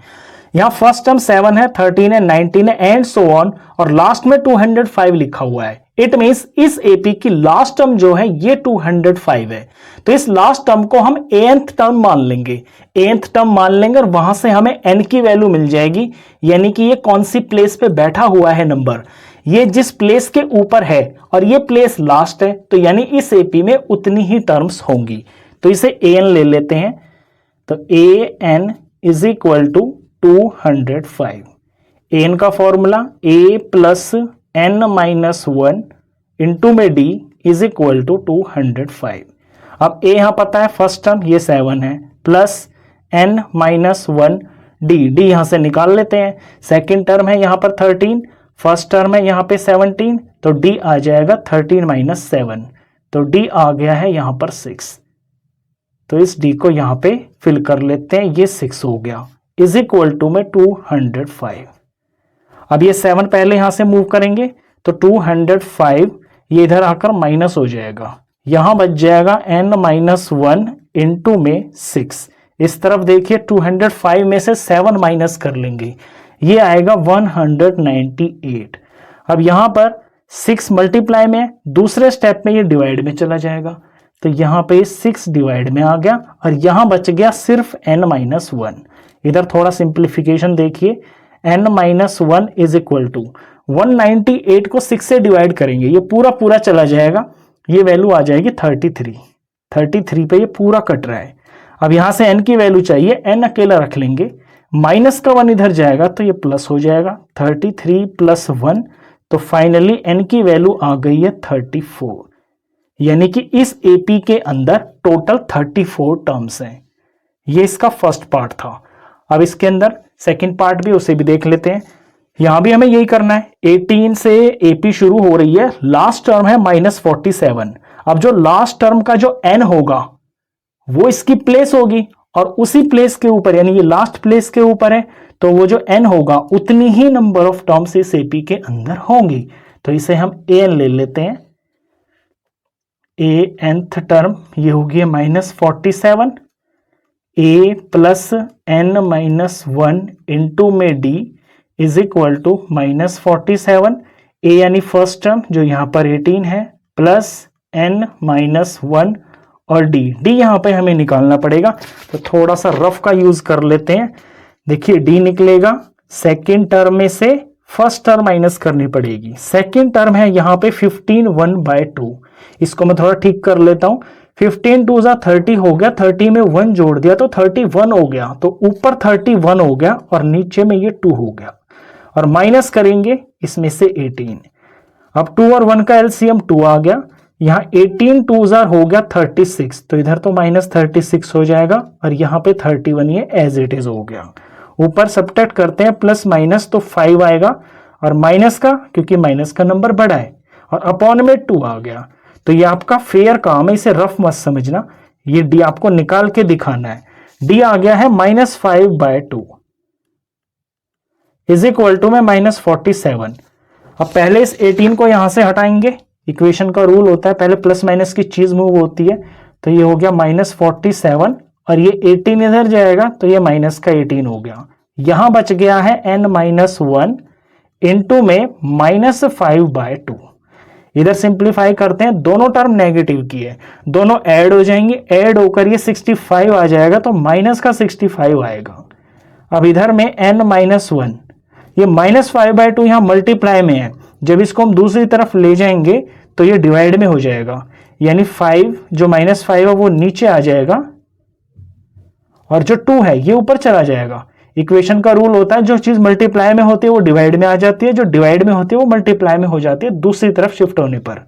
यहां फर्स्ट टर्म 7 है, 13 है, 19 है एंड सो ऑन, और लास्ट में 205 लिखा हुआ है। इट मींस इस एपी की लास्ट टर्म जो है ये 205 है, तो इस लास्ट टर्म को हम nth टर्म मान लेंगे, nth टर्म मान लेंगे, और वहां से हमें n की वैल्यू मिल जाएगी, यानी कि ये कौन सी प्लेस पे बैठा हुआ है नंबर, ये जिस प्लेस के ऊपर है और ये प्लेस लास्ट है, तो यानी इस एपी में उतनी ही टर्म्स होंगी। तो इसे an ले लेते हैं, तो an is equal to 205। an का formula a plus n-1 into में d इज इक्वल टू 205। अब a यहां पता है फर्स्ट टर्म ये 7 है, प्लस n-1 d यहां से निकाल लेते हैं। सेकंड टर्म है यहां पर 13, फर्स्ट टर्म है यहां पे 17, तो d आ जाएगा 13 - 7, तो d आ गया है यहां पर 6, तो इस d को यहां पे फिल कर लेते हैं, ये 6 हो गया, इज इक्वल टू में 205। अब ये 7 पहले यहां से मूव करेंगे तो 205 ये इधर आकर माइनस हो जाएगा, यहां बच जाएगा n-1 इंटू में 6। इस तरफ देखिए 205 में से 7 माइनस कर लेंगे, ये आएगा 198। अब यहां पर 6 मल्टीप्लाई में, दूसरे स्टेप में ये डिवाइड में चला जाएगा, तो यहां पे 6 डिवाइड में आ गया, और यहां बच गया सिर्फ n-1। इधर थोड़ा सिंप्लीफिकेशन देखिए, n-1 इज इक्वल टू 198 को 6 से डिवाइड करेंगे, ये पूरा चला जाएगा, ये वैल्यू आ जाएगी 33 पे ये पूरा कट रहा है। अब यहां से n की वैल्यू चाहिए, n अकेला रख लेंगे, माइनस का 1 इधर जाएगा तो ये प्लस हो जाएगा, 33 + 1, तो फाइनली n की वैल्यू आ गई है 34। यानी कि इस एपी के अंदर टोटल 34 टर्म्स हैं। ये इसका फर्स्ट पार्ट था। अब इसके अंदर सेकंड पार्ट भी, उसे भी देख लेते हैं। यहां भी हमें यही करना है। 18 से एपी शुरू हो रही है, लास्ट टर्म है -47। अब जो लास्ट टर्म का जो n होगा वो इसकी प्लेस होगी, और उसी प्लेस के ऊपर, यानी ये लास्ट प्लेस के ऊपर है, तो वो जो n होगा उतनी ही नंबर ऑफ टर्म्स इस एपी के अंदर होंगी। तो इसे हम an ले लेते हैं। a nth टर्म ये होगी -47, a प्लस n-1 इंटू में d is equal to -47। a यानी फर्स्ट टर्म जो यहां पर 18 है, प्लस n-1 और d यहां पे हमें निकालना पड़ेगा। तो थोड़ा सा रफ का यूज कर लेते हैं। देखिए d निकलेगा, सेकेंड टर्म में से फर्स्ट टर्म माइनस करनी पड़ेगी। सेकेंड टर्म है यहां पे 15 1/2। इसको मैं थोड़ा ठीक कर लेता हूं। 15 2 30 हो गया, 30 में 1 जोड़ दिया तो 31 हो गया। तो ऊपर 31 हो गया और नीचे में ये 2 हो गया, और माइनस करेंगे इसमें से 18। अब 2 और 1 का एलसीएम 2 आ गया। यहाँ 18 2 हो गया 36, तो इधर तो -36 हो जाएगा, और यहाँ पे 31 ये एज इट इज हो गया। ऊपर सब्ट्रैक्ट करते हैं, प्लस माइनस तो 5 आएगा, और माइनस का, क्योंकि माइनस का नंबर बड़ा है, और अपॉन में 2 आ गया। तो ये आपका फेयर काम है, इसे रफ मत समझना। ये डी आपको निकाल के दिखाना है। डी आ गया है -5/2 इज इक्वल टू में -47। अब पहले इस 18 को यहां से हटाएंगे। इक्वेशन का रूल होता है पहले प्लस माइनस की चीज मूव होती है। तो ये हो गया -47, और ये 18 इधर जाएगा तो ये माइनस का 18 हो गया। यहां बच गया है n-1 इंटू में -5/2। इधर सिंप्लीफाई करते हैं, दोनों टर्म नेगेटिव की है, दोनों ऐड हो जाएंगे, ऐड होकर ये 65 आ जाएगा, तो माइनस का 65 आएगा। अब इधर में n-1, ये -5/2 यहां मल्टीप्लाई में है, जब इसको हम दूसरी तरफ ले जाएंगे तो ये डिवाइड में हो जाएगा, यानी 5 जो -5 है वो नीचे आ जाएगा, और जो 2 है ये ऊपर चला जाएगा। इक्वेशन का रूल होता है जो चीज मल्टीप्लाई में होती है वो डिवाइड में आ जाती है, जो डिवाइड में होती है वो मल्टीप्लाई में हो जाती है दूसरी तरफ शिफ्ट होने पर।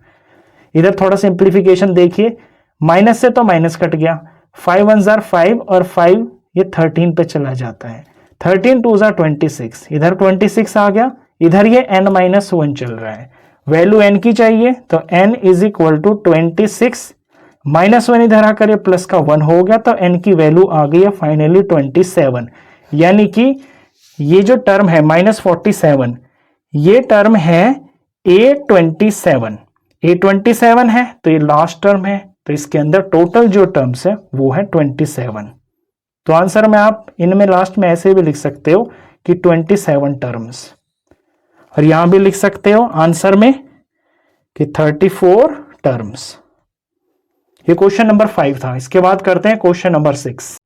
इधर थोड़ा सिंप्लीफिकेशन देखिए, माइनस से तो माइनस कट गया, 5 1 जार 5 और 5 ये 13 पे चला जाता है, 13 2 जार 26, इधर 26 आ गया, इधर ये n-1 चल रहा है। वैल्यू n की चाहिए तो n इज इक्वल टू 26, -1 इधर आकर ये प्लस का 1 हो गया, तो n की वैल्यू आ गई है फाइनली 27। यानी कि ये जो टर्म है -47, ये टर्म है A27 है, तो ये लास्ट टर्म है, तो इसके अंदर टोटल जो टर्म्स है वो है 27। तो आंसर में आप इनमें लास्ट में ऐसे भी लिख सकते हो कि 27 टर्म्स, और यहां भी लिख सकते हो आंसर में कि 34 टर्म्स। ये क्वेश्चन नंबर 5 था। इसके बाद करते हैं क्वेश्चन नंबर 6।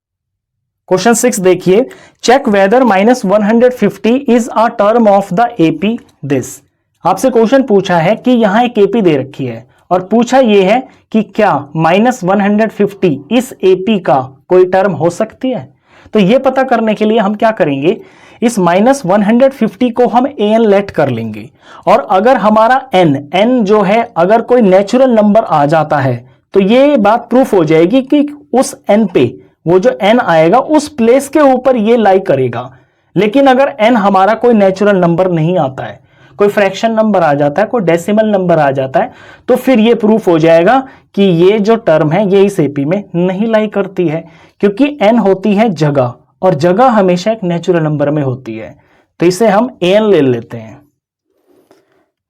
क्वेश्चन 6 देखिए, check whether -150 is a term of the AP this. आपसे क्वेश्चन पूछा है कि यहां एक एपी दे रखी है, और पूछा यह है कि क्या -150 इस एपी का कोई टर्म हो सकती है। तो यह पता करने के लिए हम क्या करेंगे, इस -150 को हम an लेट कर लेंगे, और अगर हमारा n जो है अगर कोई नेचुरल नंबर आ जाता है तो ये बात प्रूफ हो जाएगी कि उस n पे वो जो n आएगा उस प्लेस के ऊपर ये लाई करेगा। लेकिन अगर n हमारा कोई नेचुरल नंबर नहीं आता है, कोई फ्रैक्शन नंबर आ जाता है, कोई डेसिमल नंबर आ जाता है, तो फिर ये प्रूफ हो जाएगा कि ये जो टर्म है ये इस एपी में नहीं लाई करती है, क्योंकि n होती है जगह, और जगह हमेशा एक नेचुरल नंबर में होती है। तो इसे हम an ले लेते हैं।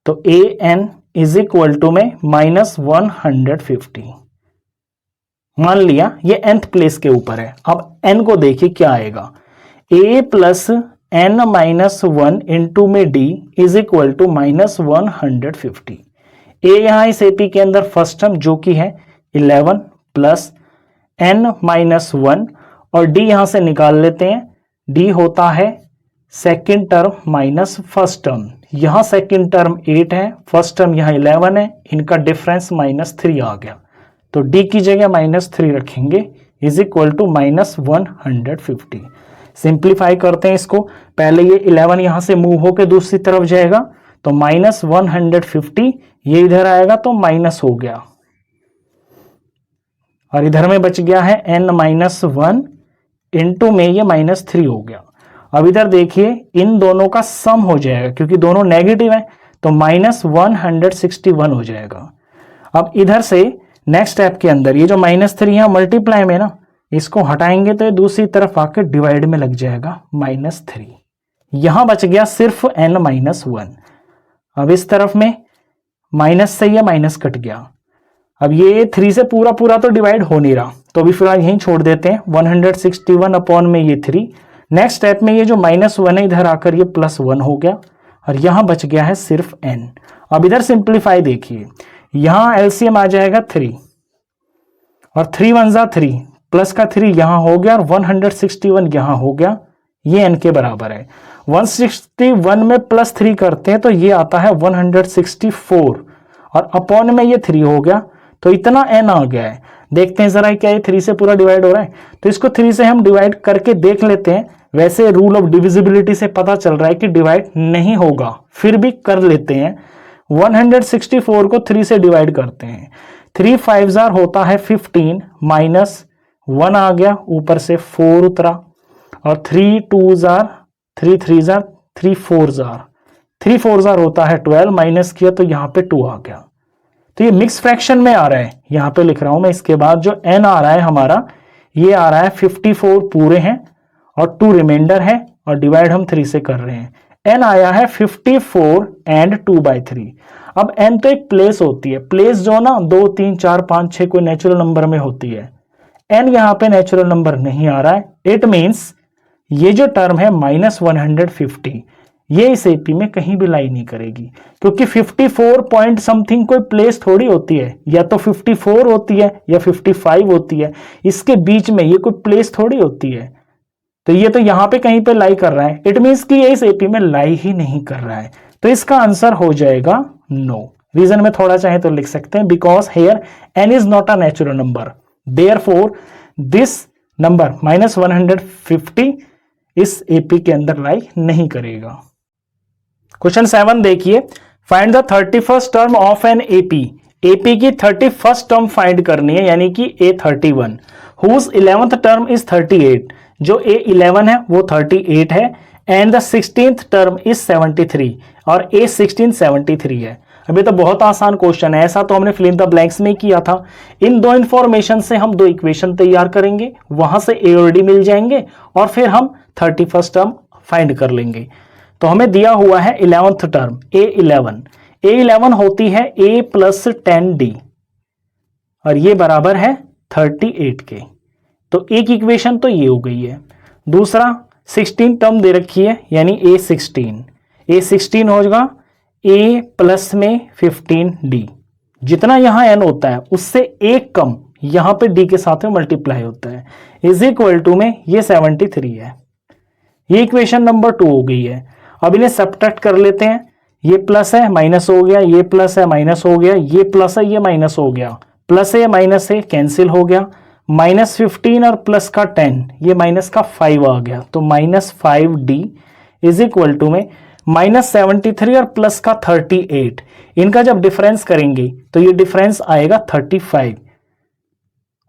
तो an इज इक्वल टू में -150 मान लिया, ये nth प्लेस के ऊपर है। अब n को देखिए क्या आएगा, a प्लस n-1 इंटू में d is equal to -150। a यहां इस एपी के अंदर फर्स्ट टर्म जो कि है 11 प्लस n-1, और d यहां से निकाल लेते हैं, d होता है second term minus first term. यहां सेकेंड टर्म 8 है, फर्स्ट टर्म यहां 11 है, इनका डिफरेंस -3 आ गया, तो d की जगह -3 रखेंगे इज इक्वल टू -150। सिंप्लीफाई करते हैं इसको, पहले ये 11 यहां से मूव होकर दूसरी तरफ जाएगा, तो -150 ये इधर आएगा तो माइनस हो गया, और इधर में बच गया है n-1 इंटू में ये -3 हो गया। अब इधर देखिए इन दोनों का सम हो जाएगा क्योंकि दोनों नेगेटिव है तो -161 हो जाएगा। अब इधर से नेक्स्ट स्टेप के अंदर ये जो -3 है मल्टीप्लाई में ना, इसको हटाएंगे तो ये दूसरी तरफ आकर डिवाइड में लग जाएगा -3। यहां बच गया सिर्फ n-1। अब इस तरफ में माइनस से ये माइनस कट गया। अब ये 3 से पूरा पूरा तो डिवाइड हो नहीं रहा तो अभी फिलहाल यहीं छोड़ देते हैं। 161 अपॉन में ये 3। नेक्स्ट स्टेप में ये जो -1 है इधर आकर ये +1 हो गया और यहां बच गया है सिर्फ n। अब इधर सिंप्लीफाई देखिए, यहां एलसीएम आ जाएगा 3 और 3 1 जा 3 प्लस का 3 यहां हो गया और 161 यहां हो गया। ये n के बराबर है। 161 में +3 करते हैं तो ये आता है 164 और अपॉन में ये 3 हो गया तो इतना n आ गया है। देखते हैं जरा क्या ये 3 से पूरा डिवाइड हो रहा है, तो इसको 3 से हम डिवाइड करके देख लेते हैं। वैसे रूल ऑफ डिविजिबिलिटी से पता चल रहा है कि डिवाइड नहीं होगा, फिर भी कर लेते हैं। 164 को 3 से डिवाइड करते हैं। 3 5 जार होता है 15 -1 आ गया, ऊपर से 4 उतरा और 3 2 जार 3 3 जार 3 4 जार 3 4 जार होता है 12, माइनस किया तो यहाँ पे 2 आ गया। तो ये मिक्स फ्रैक्शन में आ रहा है, यहाँ पे लिख रहा हूं मैं। इसके बाद जो n आ रहा है हमारा, ये आ रहा है 54 पूरे हैं और 2 रिमाइंडर है और डिवाइड हम 3 से कर रहे हैं। n आया है 54 एंड 2/3। अब n तो एक प्लेस होती है, प्लेस जो ना 2 3 4 5 6 कोई नेचुरल नंबर में होती है। n यहाँ पे नेचुरल नंबर नहीं आ रहा है। इट मीन्स ये जो टर्म है -150, ये इस एपी में कहीं भी लाई नहीं करेगी क्योंकि 54 पॉइंट समथिंग कोई प्लेस थोड़ी होती है, या तो 54 होती है या 55 होती है, इसके बीच में ये कोई प्लेस थोड़ी होती है। तो ये तो यहां पे कहीं पे लाई कर रहा है, इट मीन्स कि ये इस एपी में लाई ही नहीं कर रहा है। तो इसका आंसर हो जाएगा नो। रीजन में थोड़ा चाहे तो लिख सकते हैं, because here n is not a natural number, therefore this number -150 इस एपी के अंदर लाई नहीं करेगा। क्वेश्चन 7 देखिए, find the 31st term of an AP. AP की 31st टर्म फाइंड करनी है, यानी कि A31 whose 11th term is 38। जो A11 है वो 38 है and the 16th term is 73 और A16 73 है। अभी तो बहुत आसान क्वेश्चन है, ऐसा तो हमने फिल इन द ब्लैंक्स में किया था। इन दो इंफॉर्मेशन से हम दो इक्वेशन तैयार करेंगे, वहां से A और D मिल जाएंगे और फिर हम 31st टर्म फाइंड कर लेंगे। तो हमें दिया हुआ है 11th टर्म A11। A11 होती है A + 10D और ये बराबर है 38 के। तो एक इक्वेशन तो ये हो गई है। दूसरा 16 टर्म दे रखी है, यानी A16 हो जाएगा A प्लस में 15D। जितना यहां n होता है उससे एक कम यहां पे D के साथ में मल्टीप्लाई होता है, इज इक्वल टू में ये 73 है। ये इक्वेशन नंबर 2 हो गई है। अब इन्हें सब्ट्रैक्ट कर लेते हैं, ये प्लस है माइनस हो गया, ये प्लस है माइनस हो गया, ये प्लस है ये माइनस हो गया, प्लस है माइनस है कैंसिल हो गया। -15 और प्लस का 10, ये माइनस का 5 आ गया, तो -5D इज इक्वल टू में -73 और प्लस का 38। इनका जब डिफरेंस करेंगे तो ये डिफरेंस आएगा 35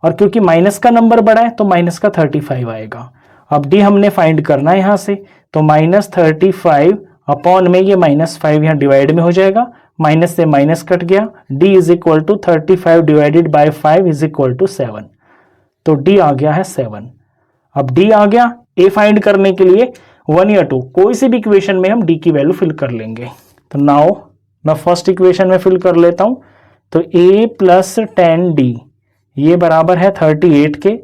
और क्योंकि माइनस का नंबर बड़ा है तो माइनस का 35 आएगा। अब D हमने फाइंड करना है यहां से, तो -35 अपॉन में ये -5 यहाँ डिवाइड में हो जाएगा, माइनस से माइनस कट गया। D is equal to 35 divided by 5 is equal to 7। तो D आ गया है 7। अब D आ गया, A फाइंड करने के लिए 1 या 2 कोई सी भी इक्वेशन में हम D की वैल्यू फिल कर लेंगे। तो नाउ मैं फर्स्ट इक्वेशन में फिल कर लेता हूं, तो A + 10D ये बराबर है 38 के।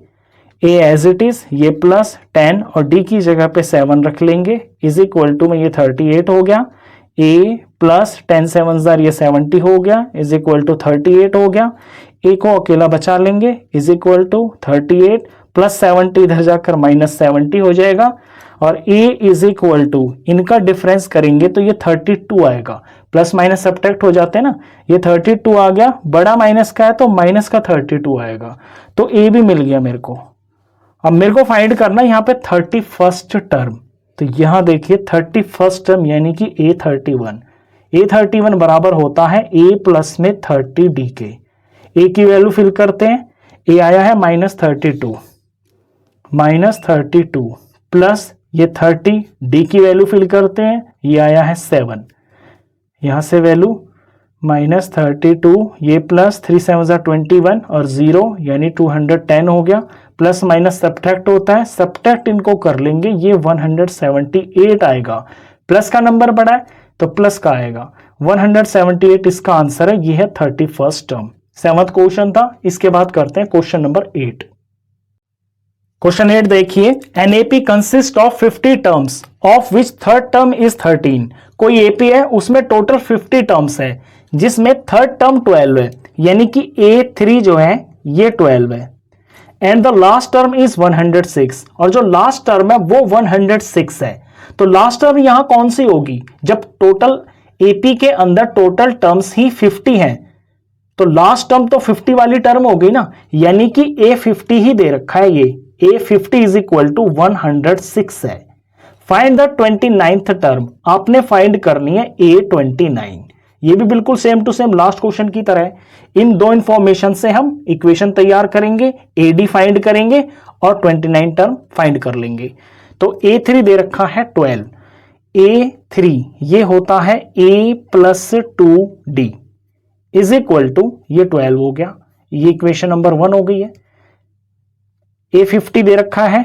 A एज इट इज, ये प्लस 10 और D की जगह पे 7 रख लेंगे, इज इक्वल टू में ये 38 हो गया। A प्लस 10 7 जार ये 70 हो गया, इज इक्वल टू 38 हो गया। A को अकेला बचा लेंगे, इज इक्वल टू 38 प्लस 70 इधर जाकर -70 हो जाएगा और A इज इक्वल टू इनका डिफरेंस करेंगे तो ये 32 आएगा। प्लस माइनस सब्ट्रैक्ट हो जाते हैं ना, ये 32 आ गया, बड़ा माइनस का है तो माइनस का 32 आएगा। तो A भी मिल गया मेरे को। अब मेरे को फाइंड करना है यहाँ पे 31st टर्म, तो यहां देखिए 31st टर्म यानी कि A31 बराबर होता है A प्लस में 30D के। A की वैल्यू फिल करते हैं, ए आया है -32 प्लस ये 30, डी की वैल्यू फिल करते हैं, ये आया है 7, यहां से वैल्यू -32, ये प्लस 3 7 21 और 0 यानी 210 हो गया। प्लस माइनस सब्ट्रैक्ट होता है, सब्ट्रैक्ट इनको कर लेंगे, ये 178 आएगा। प्लस का नंबर बड़ा है तो प्लस का आएगा, 178 इसका आंसर है। ये है 31st टर्म। 7th क्वेश्चन था। इसके बाद करते हैं क्वेश्चन नंबर 8। क्वेश्चन 8 देखिए, an AP consist of 50 terms of which third term is 13। कोई एपी है, उसमें टोटल 50 टर्म्स है, जिसमें थर्ड टर्म 12 है, यानी कि A3 जो है ये 12 है। And the last term is 106, और जो लास्ट टर्म है वो 106 है। तो लास्ट टर्म यहां कौन सी होगी? जब टोटल एपी के अंदर टोटल टर्म्स ही 50 हैं, तो लास्ट टर्म तो 50 वाली टर्म होगी ना, यानी कि A50 ही दे रखा है। ये A50 इज इक्वल टू 106 है। फाइंड द 29th टर्म, आपने फाइंड करनी है A29। ये भी बिल्कुल same to same last question की तरह है। इन दो इंफॉर्मेशन से हम इक्वेशन तैयार करेंगे, AD फाइंड करेंगे और 29 टर्म फाइंड कर लेंगे। तो A3 दे रखा है 12, A3 ये होता है A plus 2D is equal to, ये 12 हो गया, ये इक्वेशन नंबर 1 हो गई है। A50 दे रखा है,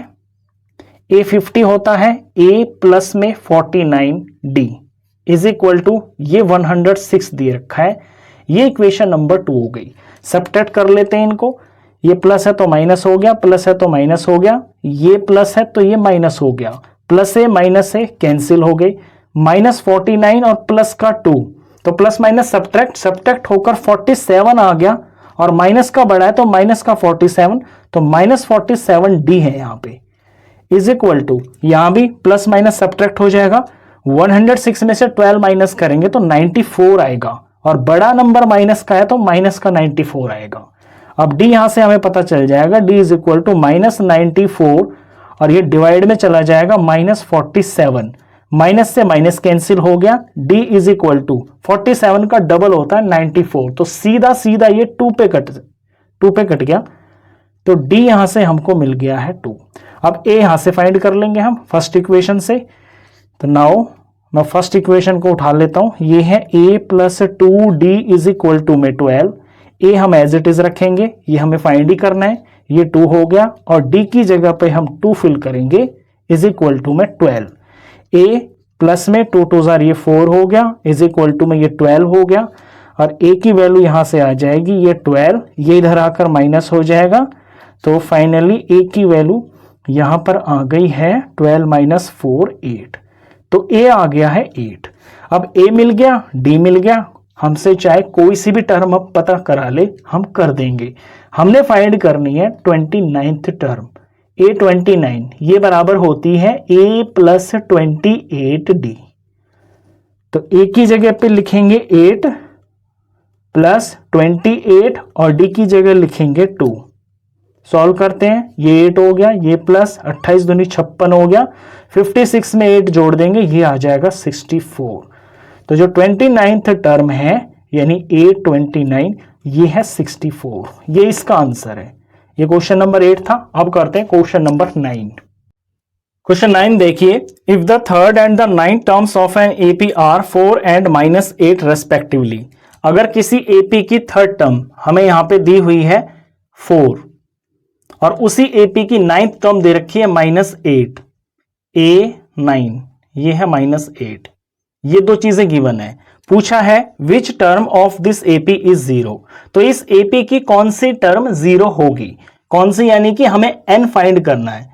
A50 होता है A प्लस में 49D इज इक्वल टू, ये 106 दे रखा है, ये इक्वेशन नंबर 2 हो गई। सब्ट्रैक्ट कर लेते हैं इनको, ये प्लस है तो माइनस हो गया, प्लस है तो माइनस हो गया, ये प्लस है तो ये माइनस हो गया, प्लस है माइनस है कैंसिल हो गई, -49 और प्लस का 2, तो प्लस माइनस सब्ट्रैक्ट होकर 47 आ गया, और माइनस का बड़ा है तो माइनस का 47, तो -47D है यहाँ पे, इज इक्वल टू, यहां भी प्लस माइनस सब्ट्रैक्ट हो जाएगा, 106 में से 12 माइनस करेंगे तो 94 आएगा, और बड़ा नंबर माइनस का है तो माइनस का 94 आएगा। अब D यहां से हमें पता चल जाएगा, D इज इक्वल टू -94, और ये डिवाइड में चला जाएगा -47, माइनस से माइनस कैंसिल हो गया, D इज इक्वल टू 47 का डबल होता है 94, तो सीधा सीधा ये 2 पे कट गया, तो D यहां से हमको मिल गया है 2। अब A यहां से फाइंड कर लेंगे हम फर्स्ट इक्वेशन से। तो नाउ मैं फर्स्ट इक्वेशन को उठा लेता हूं, ये है A plus 2D is equal to में 12। A हम एज इट इज रखेंगे, ये हमें फाइंड ही करना है, ये 2 हो गया, और D की जगह पे हम 2 फिल करेंगे इज इक्वल टू में 12। A प्लस में 2 2 जार ये 4 हो गया, इज इक्वल टू में ये 12 हो गया, और A की वैल्यू यहां से आ जाएगी ये 12, ये इधर आकर माइनस हो जाएगा, तो फाइनली A की वैल्यू यहां पर आ गई है 12 माइनस 4 8, तो A आ गया है 8। अब A मिल गया, D मिल गया, हमसे चाहे कोई सी भी टर्म अब पता करा ले, हम कर देंगे। हमने फाइंड करनी है 29th टर्म, A29, ये बराबर होती है A प्लस 28D। तो A की जगह पे लिखेंगे 8 प्लस 28, और D की जगह लिखेंगे 2। सॉल्व करते हैं, ये 8 हो गया, ये प्लस 28 दूनी 56 हो गया, 56 में 8 जोड़ देंगे, ये आ जाएगा 64। तो जो 29th टर्म है यानी A29, ये है 64, ये इसका आंसर है। ये क्वेश्चन नंबर 8 था। अब करते हैं क्वेश्चन नंबर 9। क्वेश्चन 9 देखिए, if the third and the 9th terms of an AP are 4 and -8 respectively. अगर किसी एपी की थर्ड टर्म हमें यहां पे दी हुई है 4, और उसी एपी की 9th टर्म दे रखी है -8, A9 ये है -8, ये दो चीजें गिवन है। पूछा है which term of this AP is 0, तो इस एपी की कौन सी टर्म 0 होगी, कौन सी, यानी कि हमें n फाइंड करना है,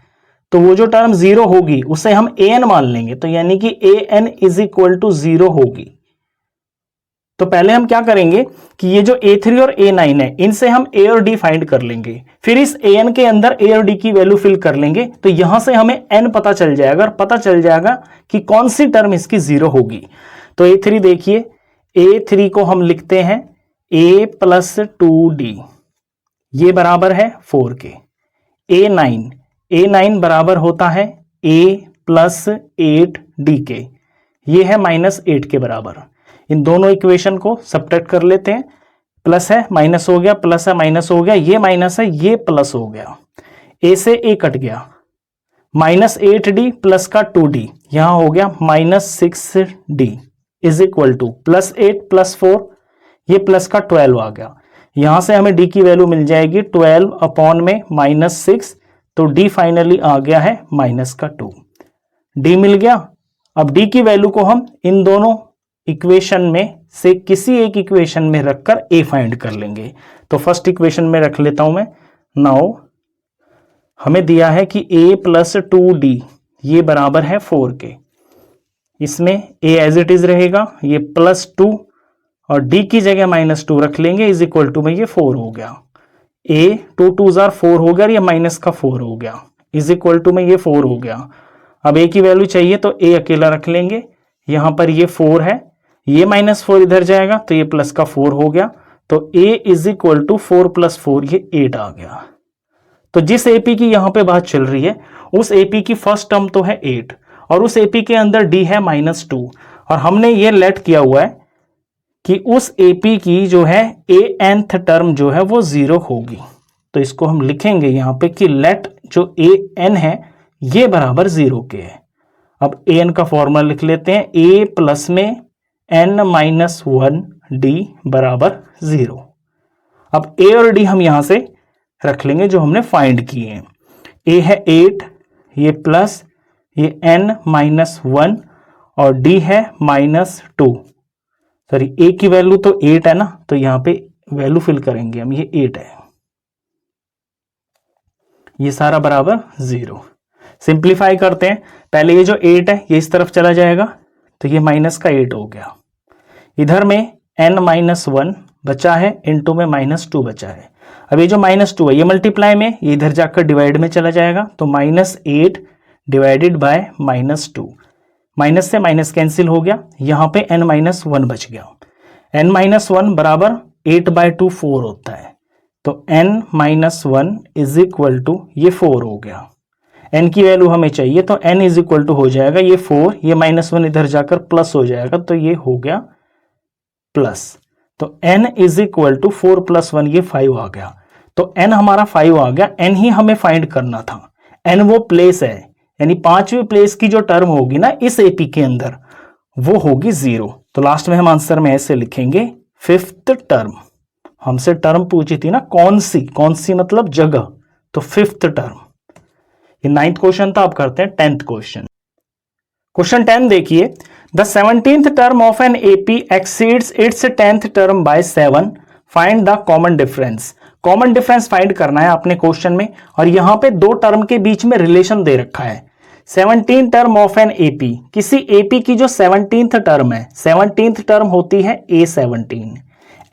तो वो जो टर्म 0 होगी उसे हम an मान लेंगे, तो यानी कि an इज इक्वल टू 0 होगी। तो पहले हम क्या करेंगे कि ये जो A3 और A9 है, इनसे हम A और D फाइंड कर लेंगे, फिर इस AN के अंदर A और D की वैल्यू फिल कर लेंगे, तो यहां से हमें N पता चल जाएगा, और पता चल जाएगा कि कौन सी टर्म इसकी 0 होगी। तो A3 देखिए, A3 को हम लिखते हैं A प्लस 2D, ये बराबर है 4 के। A9 बराबर होता है A प्लस 8D के, ये है -8 के बराबर। इन दोनों इक्वेशन को सब्ट्रैक्ट कर लेते हैं, प्लस है माइनस हो गया, प्लस है माइनस हो गया, ये माइनस है ये प्लस हो गया, ए से ए कट गया, -8d प्लस का 2d यहां हो गया -6d इज इक्वल टू +8 +4 ये प्लस का 12 आ गया। यहां से हमें d की वैल्यू मिल जाएगी 12 अपॉन में -6, तो d फाइनली आ गया है -2। d मिल गया। अब d की वैल्यू को हम इन दोनों इक्वेशन में से किसी एक इक्वेशन में रखकर a फाइंड कर लेंगे। तो फर्स्ट इक्वेशन में रख लेता हूं मैं। नाउ हमें दिया है कि a + 2d ये बराबर है 4 के। इसमें a एज इट इज रहेगा, ये +2 और d की जगह -2 रख लेंगे, इज इक्वल टू में ये 4 हो गया। a 2 2 4 हो गया, ये माइनस का 4 हो गया, इज इक्वल टू में ये 4 हो गया। अब a की वैल्यू चाहिए तो a अकेला रख लेंगे, यहां पर ये 4 है, ये -4 इधर जाएगा तो ये प्लस का 4 हो गया, तो a इज इक्वल टू 4 + 4 ये 8 आ गया। तो जिस AP की यहां पे बात चल रही है उस AP की फर्स्ट टर्म तो है 8 और उस AP के अंदर d है -2 और हमने ये लेट किया हुआ है कि उस AP की जो है nth टर्म जो है वो 0 होगी। तो इसको हम लिखेंगे यहां पे कि लेट जो an है ये बराबर 0 के है। अब an का फॉर्मूला लिख लेते हैं, a प्लस में n-1d बराबर 0। अब a और d हम यहां से रख लेंगे जो हमने फाइंड किए हैं। a है 8, ये प्लस ये n-1 और d है -2। सॉरी a की वैल्यू तो 8 है ना, तो यहां पे वैल्यू फिल करेंगे हम, ये 8 है, ये सारा बराबर 0। सिंप्लीफाई करते हैं, पहले ये जो 8 है ये इस तरफ चला जाएगा तो ये -8 हो गया। इधर में n-1 बचा है, इनटू में -2 बचा है। अब ये जो -2 है ये मल्टीप्लाई में, ये इधर जाकर डिवाइड में चला जाएगा, तो -8 डिवाइडेड बाय -2, माइनस से माइनस कैंसिल हो गया, यहां पे n-1 बच गया। n-1 बराबर 8/2 4 होता है, तो n-1 इज इक्वल टू ये 4 हो गया। n की वैल्यू हमें चाहिए तो n इज इक्वल टू हो जाएगा ये 4, ये -1 इधर जाकर प्लस हो जाएगा, तो ये हो गया प्लस। तो n इज इक्वल टू 4 + 1 ये 5 आ गया। तो n हमारा 5 आ गया, n ही हमें फाइंड करना था। n वो प्लेस है, यानी 5वीं प्लेस की जो टर्म होगी ना इस AP के अंदर वो होगी 0। तो लास्ट में हम आंसर में ऐसे लिखेंगे 5th टर्म। हमसे टर्म पूछी थी ना कौन सी मतलब जगह, तो 5th टर्म। ये 9th क्वेश्चन था। अब करते हैं 10th क्वेश्चन। क्वेश्चन 10 देखिए, the 17th term of an AP exceeds its 10th term by 7, find the common difference. Common difference find करना है आपने क्वेश्चन में, और यहां पे दो टर्म के बीच में रिलेशन दे रखा है। 17 टर्म ऑफ एन AP, किसी AP की जो 17th टर्म है, 17th टर्म होती है A17,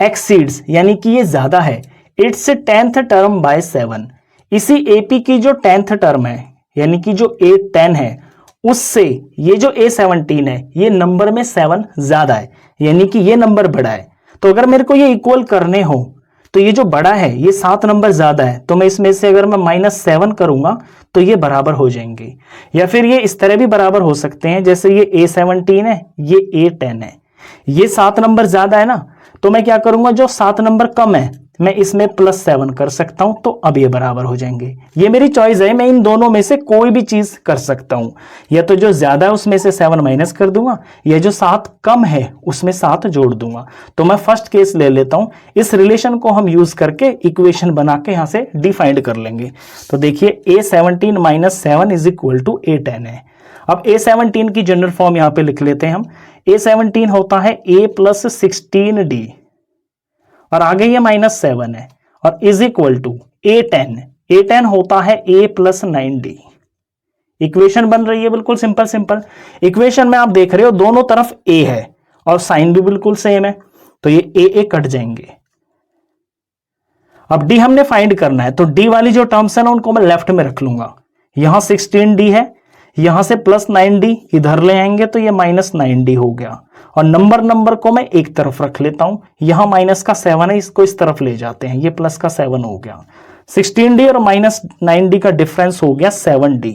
एक्सीड्स यानी कि ये ज्यादा है, इट्स 10th टर्म बाय 7, इसी AP की जो 10th टर्म है यानी कि जो A10 है उससे ये जो A17 है ये नंबर में 7 ज्यादा है, यानी कि ये नंबर बड़ा है। तो अगर मेरे को ये इक्वल करने हो तो ये जो बड़ा है ये 7 नंबर ज्यादा है, तो मैं इसमें से अगर मैं -7 करूंगा तो ये बराबर हो जाएंगे। या फिर ये इस तरह भी बराबर हो सकते हैं, जैसे ये A17 है ये A10 है, ये 7 नंबर ज्यादा है ना, तो मैं क्या करूंगा जो 7 नंबर कम है मैं इसमें +7 कर सकता हूं, तो अब ये बराबर हो जाएंगे। ये मेरी चॉइस है, मैं इन दोनों में से कोई भी चीज कर सकता हूं, या तो जो ज्यादा है उसमें से 7 माइनस कर दूंगा, या जो 7 कम है उसमें 7 जोड़ दूंगा। तो मैं फर्स्ट केस ले लेता हूं, इस रिलेशन को हम यूज करके इक्वेशन बना के यहां से डिफाइंड कर लेंगे। तो देखिए A17 - 7 is equal to A10 है। अब A17 की जनरल फॉर्म यहां पे लिख लेते हैं हम। A17 होता है A + 16D और आगे ये -7 है, और is equal to A10, A10 होता है A + 9D। इक्वेशन बन रही है बिल्कुल सिंपल इक्वेशन में आप देख रहे हो दोनों तरफ A है और साइन भी बिल्कुल सेम है, तो ये A कट जाएंगे। अब D हमने फाइंड करना है, तो D वाली जो टर्म्स है ना उनको मैं लेफ्ट में रख लूंगा। यहां 16D है, यहां से +9D इधर ले आएंगे तो ये -9D हो गया, और नंबर को मैं एक तरफ रख लेता हूं। यहां माइनस का 7 है, इसको इस तरफ ले जाते हैं, ये प्लस का 7 हो गया। 16D और -9D का डिफरेंस हो गया 7D।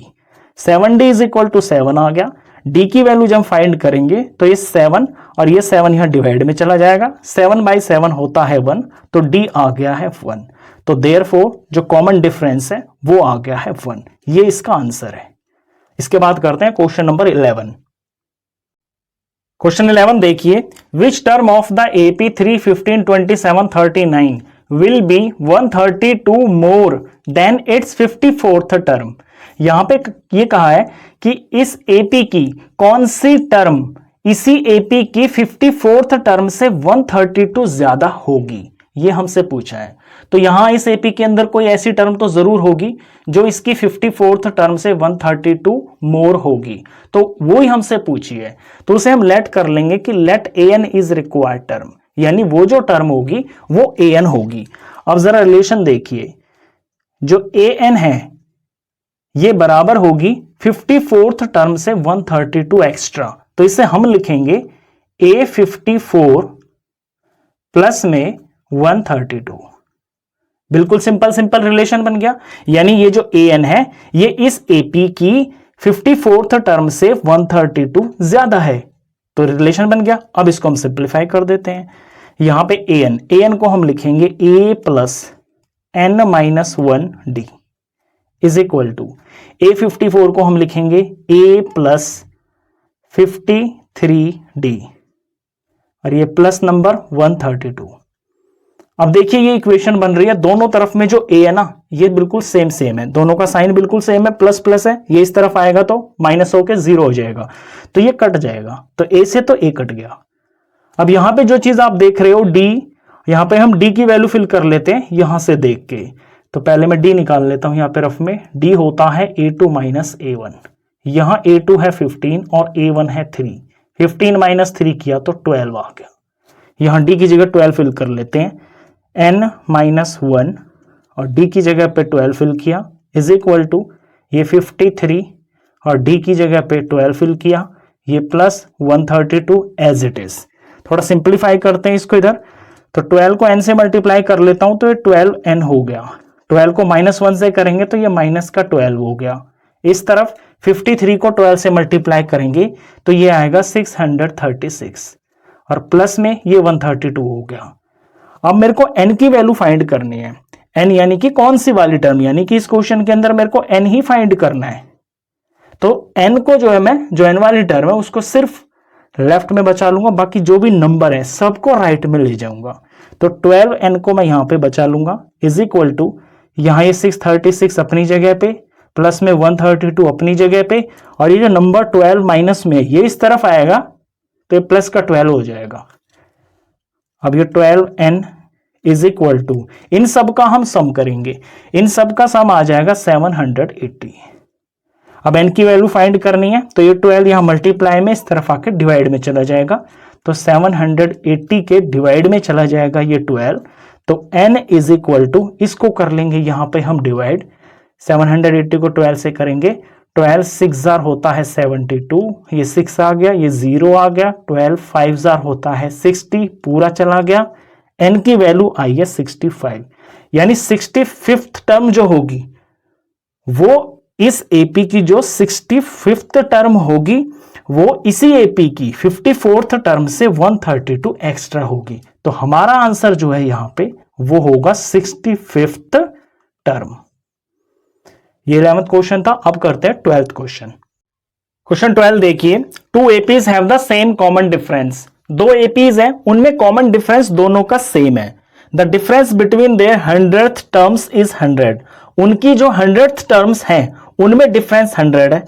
7D is equal to 7 आ गया, डी की वैल्यू जब फाइंड करेंगे तो ये 7 और ये 7 यहां डिवाइड में चला जाएगा, 7/7 होता है 1, तो डी आ गया है 1। तो देयरफॉर जो कॉमन डिफरेंस है वो आ गया है 1। ये इसका आंसर है। इसके बाद करते हैं क्वेश्चन नंबर 11। क्वेश्चन 11 देखिए, which term of the AP 3, 15, 27, 39 will be 132 more than it's 54th term. यहां पे ये कहा है कि इस एपी की कौन सी टर्म इसी एपी की 54th टर्म से 132 ज्यादा होगी, ये हमसे पूछा है। तो यहां इस एपी के अंदर कोई ऐसी टर्म तो जरूर होगी जो इसकी 54th टर्म से 132 मोर होगी, तो वो ही हमसे पूछी है। तो उसे हम लेट कर लेंगे कि let an is required term, यानी वो जो टर्म होगी वो an होगी। अब जरा रिलेशन देखिए, जो an है ये बराबर होगी 54th टर्म से 132 एक्स्ट्रा, तो इसे हम लिखेंगे a54 प्लस में 132। बिल्कुल सिंपल रिलेशन बन गया, यानी ये जो an है ये इस AP की 54th टर्म से 132 ज्यादा है, तो रिलेशन बन गया। अब इसको हम सिंप्लीफाई कर देते हैं। यहां पे an को हम लिखेंगे a plus n-1d is equal to a54 को हम लिखेंगे a प्लस 53d और ये प्लस नंबर 132। अब देखिए ये इक्वेशन बन रही है, दोनों तरफ में जो a है ना ये बिल्कुल सेम है, दोनों का साइन बिल्कुल सेम है, प्लस प्लस है, ये इस तरफ आएगा तो माइनस होके 0 हो जाएगा, तो ये कट जाएगा, तो a से तो a कट गया। अब यहां पे जो चीज आप देख रहे हो d, यहां पे हम d की वैल्यू फिल कर लेते हैं यहां से देख के। तो पहले मैं d निकाल लेता हूं, यहां पे रफ में d होता है a2 माइनस a1, यहां a2 है 15 और a1 है 3, 15 माइनस 3 किया तो 12 आ गया। यहां d की जगह 12 फिल कर लेते हैं, n-1 और d की जगह पे 12 फिल किया इज इक्वल टू ये 53 और d की जगह पे 12 फिल किया, ये प्लस 132 एज इट इज। थोड़ा सिंप्लीफाई करते हैं इसको इधर, तो 12 को n से मल्टीप्लाई कर लेता हूं तो ये 12n हो गया, 12 को -1 से करेंगे तो ये माइनस का 12 हो गया। इस तरफ 53 को 12 से मल्टीप्लाई करेंगे तो ये आएगा 636 और प्लस में ये 132 हो गया। अब मेरे को n की वैल्यू फाइंड करनी है, n यानी कि कौन सी वाली टर्म, यानी कि इस क्वेश्चन के अंदर मेरे को n ही फाइंड करना है। तो n को जो है मैं जो n वाली टर्म है उसको सिर्फ लेफ्ट में बचा लूंगा, बाकी जो भी नंबर है सबको राइट में ले जाऊंगा। तो 12n को मैं यहां पे बचा लूंगा इज इक्वल टू यहां ये 636 अपनी जगह पे, प्लस में 132 अपनी जगह पे, और ये जो नंबर 12 माइनस में ये इस तरफ आएगा तो ये प्लस का 12 हो जाएगा। अब ये 12n इज इक्वल टू इन सब का हम सम करेंगे, इन सब का सम आ जाएगा 780। अब n की वैल्यू फाइंड करनी है तो ये 12 यहां मल्टीप्लाई में इस तरफ आके डिवाइड में चला जाएगा, तो 780 के डिवाइड में चला जाएगा ये 12, तो n इज इक्वल टू इसको कर लेंगे यहां पे हम डिवाइड, 780 को 12 से करेंगे, 12 6 जार होता है 72, ये 6 आ गया, ये 0 आ गया, 12 5 जार होता है 60, पूरा चला गया, n की वैल्यू आई है 65, यानी 65th टर्म जो होगी वो इस एपी की जो 65th टर्म होगी वो इसी एपी की 54th टर्म से 132 एक्स्ट्रा होगी। तो हमारा आंसर जो है यहां पे वो होगा 65th टर्म। ये 11th क्वेश्चन था। अब करते हैं 12th क्वेश्चन। क्वेश्चन 12 देखिए, two APs have the same common difference. दो एपीज हैं, उनमें कॉमन डिफरेंस दोनों का सेम है। The difference between their 100th terms is 100। उनकी जो 100th टर्म्स हैं उनमें डिफरेंस 100 है।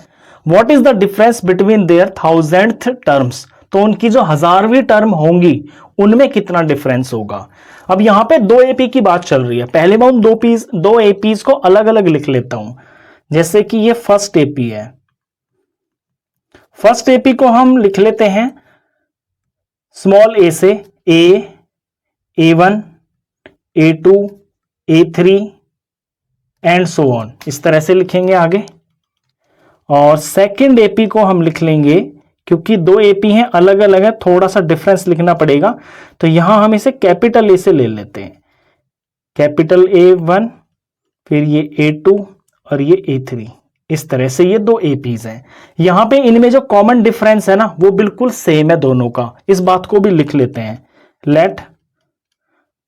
What is the difference between there 1000th terms. तो उनकी जो 1000वीं टर्म होंगी उनमें कितना डिफरेंस होगा। अब यहां पे दो एपी की बात चल रही है, पहले मैं उन दो एपीज को अलग अलग लिख लेता हूं। जैसे कि ये फर्स्ट एपी है, फर्स्ट एपी को हम लिख लेते हैं स्मॉल ए से, A1, A2, A3 and so on, इस तरह से लिखेंगे आगे। और सेकंड एपी को हम लिख लेंगे, क्योंकि दो एपी हैं अलग अलग है, थोड़ा सा डिफरेंस लिखना पड़ेगा, तो यहां हम इसे कैपिटल ए से ले लेते हैं। कैपिटल A1, फिर ये A2 और ये A3, इस तरह से ये दो एपीज हैं। यहां पे इनमें जो कॉमन डिफरेंस है ना वो बिल्कुल सेम है दोनों का। इस बात को भी लिख लेते हैं, let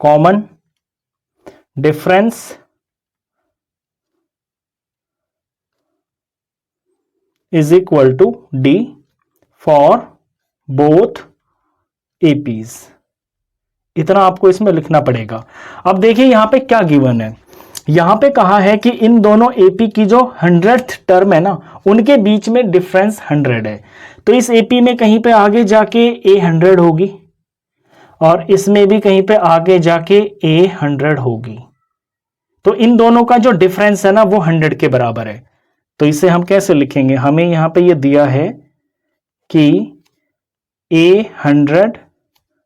common difference is equal to D for both APs. इतना आपको इसमें लिखना पड़ेगा। अब देखिए यहां पे क्या गिवन है, यहां पे कहा है कि इन दोनों एपी की जो 100th टर्म है ना उनके बीच में डिफरेंस 100 है। तो इस एपी में कहीं पे आगे जाके ए 100 होगी और इसमें भी कहीं पे आगे जाके ए 100 होगी। तो इन दोनों का जो डिफरेंस है ना वो 100 के बराबर है। तो इसे हम कैसे लिखेंगे, हमें यहां पे ये दिया है कि ए 100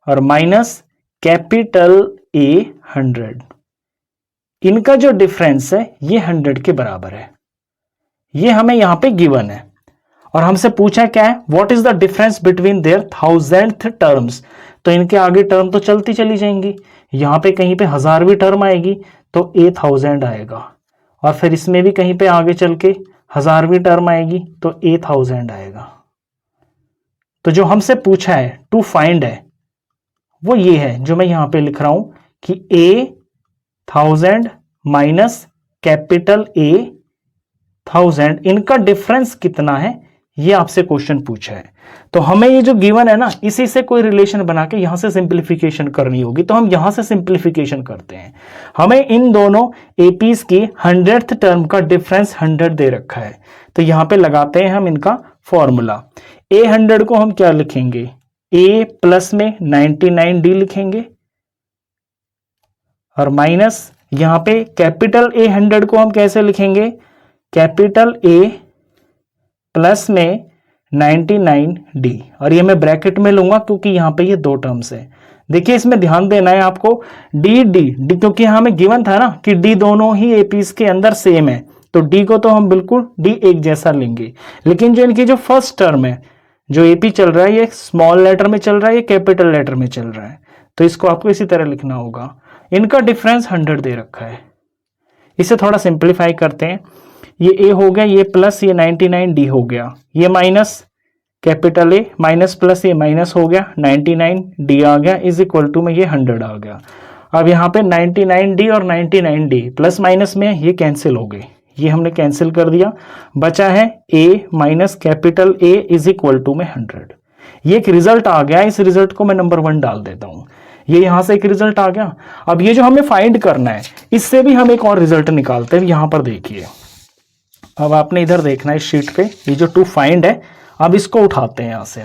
और माइनस कैपिटल ए 100, इनका जो डिफरेंस है ये 100 के बराबर है। ये हमें यहां पे गिवन है और हमसे पूछा क्या है, what is the difference between there 1000th terms. तो इनके आगे टर्म तो चलती चली जाएंगी, यहां पे कहीं पे 1000वीं टर्म आएगी तो ए 1000 आएगा और फिर इसमें भी कहीं पे आगे चल के 1000वीं टर्म आएगी तो ए 1000 आएगा। तो जो हमसे पूछा है टू फाइंड है वो ये है जो मैं यहां पे लिख रहा हूं कि ए 1000 माइनस कैपिटल ए 1000, इनका डिफरेंस कितना है ये आपसे क्वेश्चन पूछा है। तो हमें ये जो गिवन है ना इसी से कोई रिलेशन बना के यहां से सिंप्लीफिकेशन करनी होगी। तो हम यहां से सिंप्लीफिकेशन करते हैं। हमें इन दोनों एपीज की 100th टर्म का डिफरेंस 100 दे रखा है। तो यहां पे लगाते हैं हम इनका फॉर्मूला। ए 100 को हम क्या लिखेंगे, ए प्लस में 99d लिखेंगे और माइनस यहां पे कैपिटल ए 100 को हम कैसे लिखेंगे, कैपिटल ए प्लस में 99d, और ये मैं ब्रैकेट में लूंगा क्योंकि यहां पे ये दो टर्म्स है। देखिए इसमें ध्यान देना है आपको, डी डी डी क्योंकि हमें गिवन था ना कि डी दोनों ही एपीज के अंदर सेम है तो डी को तो हम बिल्कुल डी एक जैसा लेंगे। लेकिन जो इनकी जो फर्स्ट टर्म है जो एपी चल रहा है ये स्मॉल लेटर में चल रहा है, ये कैपिटल लेटर में चल रहा है, तो इसको आपको इसी तरह लिखना होगा। इनका डिफरेंस 100 दे रखा है। इसे थोड़ा सिंप्लीफाई करते हैं, ये ए हो गया, ये प्लस, ये 99d हो गया, ये minus capital A minus plus ये माइनस हो गया, 99d आ गया इज इक्वल टू में ये 100 आ गया। अब यहाँ पे 99d और 99d प्लस माइनस में ये कैंसिल हो गए, ये हमने कैंसिल कर दिया, बचा है a minus capital A is equal to में 100। ये एक रिजल्ट आ गया, इस रिजल्ट को मैं नंबर 1 डाल देता हूं। ये यहां से एक रिजल्ट आ गया। अब ये जो हमें फाइंड करना है इससे भी हम एक और रिजल्ट निकालते हैं। यहां पर देखिए, अब आपने इधर देखना है इस शीट पे, ये जो टू फाइंड है, अब इसको उठाते हैं यहां से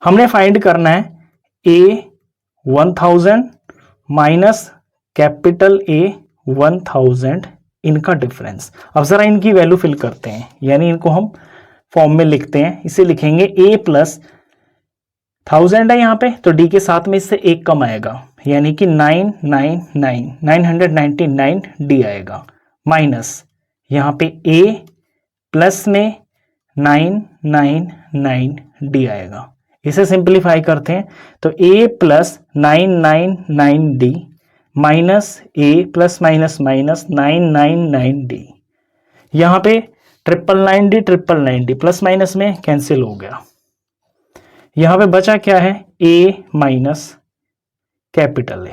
हमने फाइंड करना है a 1000 माइनस कैपिटल A 1000, इनका डिफरेंस। अब जरा इनकी वैल्यू फिल करते हैं, यानी इनको हम फॉर्म में लिखते हैं। इसे लिखेंगे a प्लस 1000 है यहाँ पे तो d के साथ में इससे एक कम आएगा, यानी कि 999d आएगा, माइनस यहाँ पे a प्लस में 999d आएगा। इसे सिंप्लीफाई करते हैं तो a plus 999d minus a plus minus minus 999d, यहाँ पे 999d प्लस माइनस में कैंसिल हो गया। यहाँ पे बचा क्या है, a माइनस कैपिटल A।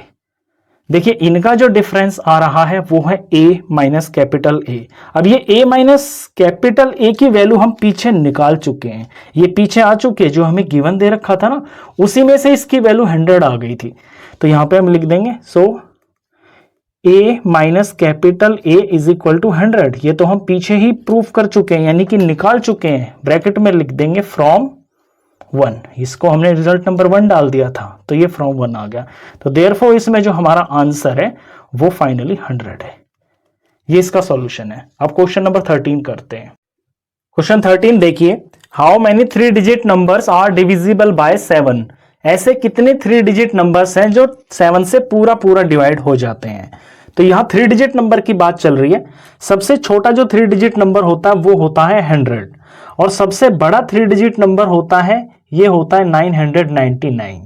देखिए इनका जो डिफरेंस आ रहा है वो है a माइनस कैपिटल A। अब ये a माइनस कैपिटल A की वैल्यू हम पीछे निकाल चुके हैं, ये पीछे आ चुके हैं, जो हमें गिवन दे रखा था ना उसी में से इसकी वैल्यू 100 आ गई थी। तो यहाँ पे हम लिख देंगे so a minus capital A is equal to 100। ये तो हम पीछे ही प्रूफ कर चुके हैं, यानी कि निकाल चुके हैं। ब्रैकेट में लिख देंगे फ्रॉम 1, इसको हमने रिजल्ट नंबर 1 डाल दिया था तो ये फ्रॉम 1 आ गया। तो देयरफॉर इसमें जो हमारा आंसर है वो फाइनली 100 है। ये इसका सॉल्यूशन है। अब क्वेश्चन नंबर 13 करते हैं। क्वेश्चन 13 देखिए, how many 3 digit numbers are divisible by 7। ऐसे कितने 3 डिजिट नंबर्स हैं जो 7 से पूरा डिवाइड हो जाते हैं। तो यहां 3 डिजिट नंबर की बात चल रही है। सबसे छोटा जो 3 डिजिट नंबर होता है वो होता है 100 और सबसे बड़ा 3 डिजिट नंबर होता है ये होता है 999।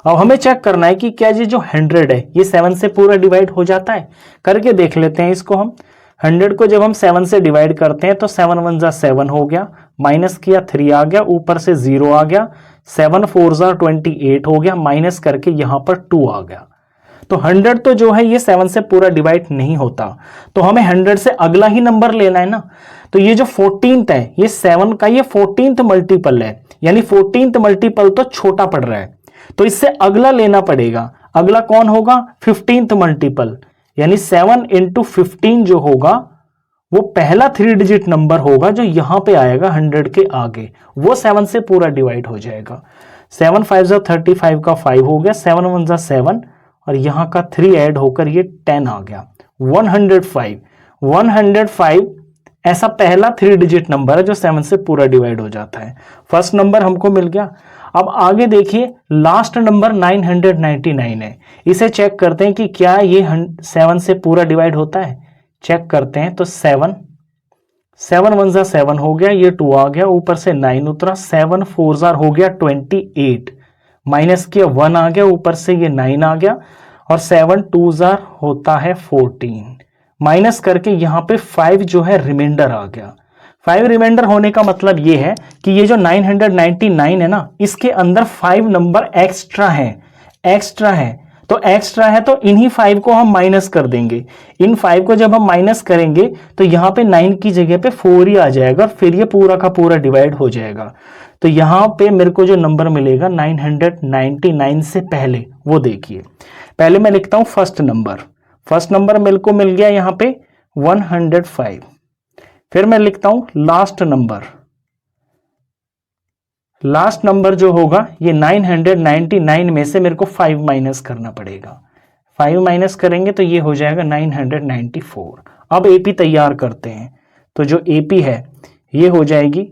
अब हमें चेक करना है कि क्या ये जो 100 है ये 7 से पूरा डिवाइड हो जाता है। करके देख लेते हैं इसको हम। 100 को जब हम 7 से डिवाइड करते हैं तो 7 1 जा 7 हो गया, माइनस किया 3 आ गया, ऊपर से 0 आ गया, 7 4 जा 28 हो गया, माइनस करके यहां पर 2 आ गया। तो 100 तो जो है ये 7 से पूरा डिवाइड नहीं होता, तो हमें 100 से अगला ही नंबर लेना है ना। तो ये जो 14th है ये 7 का ये 14th मल्टीपल है, यानी 14th मल्टीपल तो छोटा पड़ रहा है, तो इससे अगला लेना पड़ेगा। अगला कौन होगा? 15th मल्टीपल, यानी 7 इंटू 15 जो होगा वो पहला 3 डिजिट नंबर होगा जो यहां पे आएगा 100 के आगे, वो 7 से पूरा डिवाइड हो जाएगा। 7 5 जा 35 का 5 हो गया, 7 1 जा 7 और यहां का 3 ऐड होकर ये 10 आ गया। 105 105 ऐसा पहला 3 डिजिट नंबर है जो 7 से पूरा डिवाइड हो जाता है। फर्स्ट नंबर हमको मिल गया। अब आगे देखिए लास्ट नंबर 999 है, इसे चेक करते हैं कि क्या ये 7 से पूरा डिवाइड होता है। चेक करते हैं तो 7 1 जा 7 हो गया, ये 2 आ गया, ऊपर से 9 उतरा, 7 4 जार हो गया 28, माइनस किया 1 आ गया, ऊपर से ये 9 आ गया और 7 2 जार होता है 14, माइनस करके यहां पे 5 जो है रिमाइंडर आ गया। 5 रिमाइंडर होने का मतलब ये है कि ये जो 999 है ना, इसके अंदर 5 नंबर एक्स्ट्रा है, तो एक्स्ट्रा है तो इन्हीं 5 को हम माइनस कर देंगे। इन 5 को जब हम माइनस करेंगे तो यहां पे 9 की जगह पे 4 ही आ जाएगा और फिर ये पूरा का पूरा डिवाइड हो जाएगा। तो यहां पे मेरे को जो नंबर मिलेगा 999 से पहले, वो देखिए। पहले मैं लिखता हूं फर्स्ट नंबर मेरे को मिल गया यहां पे 105। फिर मैं लिखता हूं लास्ट नंबर जो होगा ये 999 में से मेरे को 5 माइनस करना पड़ेगा। 5 माइनस करेंगे तो ये हो जाएगा 994। अब एपी तैयार करते हैं, तो जो एपी है ये हो जाएगी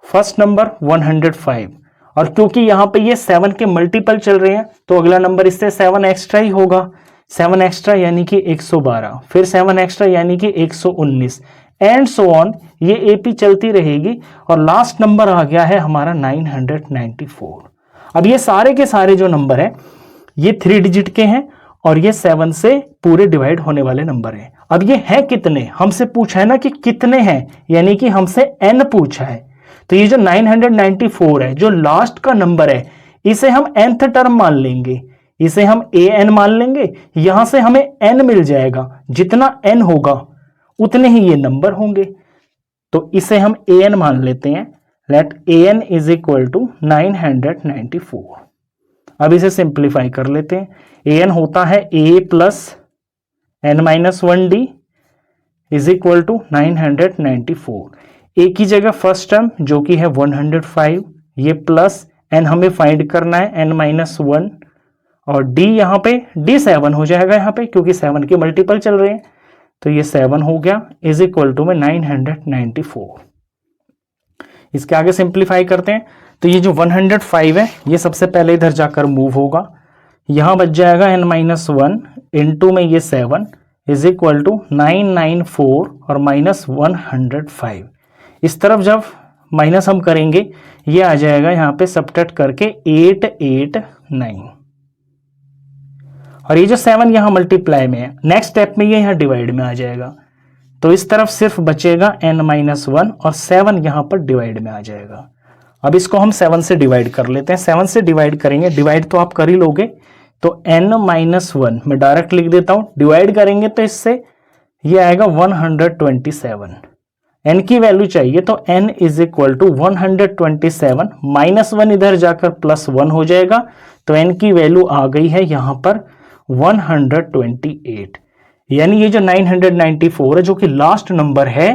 फर्स्ट नंबर 105, और क्योंकि यहां पे ये 7 के मल्टीपल चल रहे हैं तो अगला नंबर इससे 7 एक्स्ट्रा ही होगा। 7 एक्स्ट्रा यानी कि 112, फिर 7 एक्स्ट्रा यानी कि 119 एंड सो ऑन, ये एपी चलती रहेगी और लास्ट नंबर आ गया है हमारा 994। अब ये सारे के सारे जो नंबर है ये 3 डिजिट के हैं और ये 7 से पूरे डिवाइड होने वाले नंबर हैं। अब ये हैं कितने, हमसे पूछा है ना कि कितने हैं, यानी कि हमसे n पूछा है। तो ये जो 994 है, जो लास्ट का नंबर है, इसे हम nth टर्म मान लेंगे, इसे हम an मान लेंगे। यहां से हमें n मिल जाएगा, जितना n होगा उतने ही ये नंबर होंगे, तो इसे हम an मान लेते हैं। Let an is equal to 994। अब इसे सिंप्लीफाई कर लेते हैं। an होता है a plus n-1d is equal to 994। a की जगह फर्स्ट टर्म जो कि है 105, ये प्लस n हमें फाइंड करना है n-1, और d यहाँ पे d 7 हो जाएगा यहाँ पे, क्योंकि 7 के मल्टीपल चल रहे हैं, तो ये 7 हो गया इज इक्वल टू में 994। इसके आगे सिंप्लीफाई करते हैं, तो ये जो 105 है ये सबसे पहले इधर जाकर मूव होगा, यहां बच जाएगा n-1 इंटू में ये 7 इज इक्वल टू 994 और माइनस 105। इस तरफ जब माइनस हम करेंगे ये आ जाएगा यहाँ पे सबट्रैक्ट करके 889, और ये जो 7 यहाँ मल्टीप्लाई में है, नेक्स्ट स्टेप में ये यहाँ डिवाइड में आ जाएगा, तो इस तरफ सिर्फ बचेगा n-1 और 7 यहाँ पर डिवाइड में आ जाएगा। अब इसको हम 7 से डिवाइड कर लेते हैं। 7 से डिवाइड करेंगे, डिवाइड तो आप कर ही लोगे, तो n-1 मैं डायरेक्ट लिख देता हूं, डिवाइड करेंगे तो इससे ये आएगा 127। n की वैल्यू चाहिए तो n is equal to 127 minus 1 इधर जाकर प्लस 1 हो जाएगा, तो n की वैल्यू आ गई है यहां पर 128। यानी ये जो 994 है जो कि लास्ट नंबर है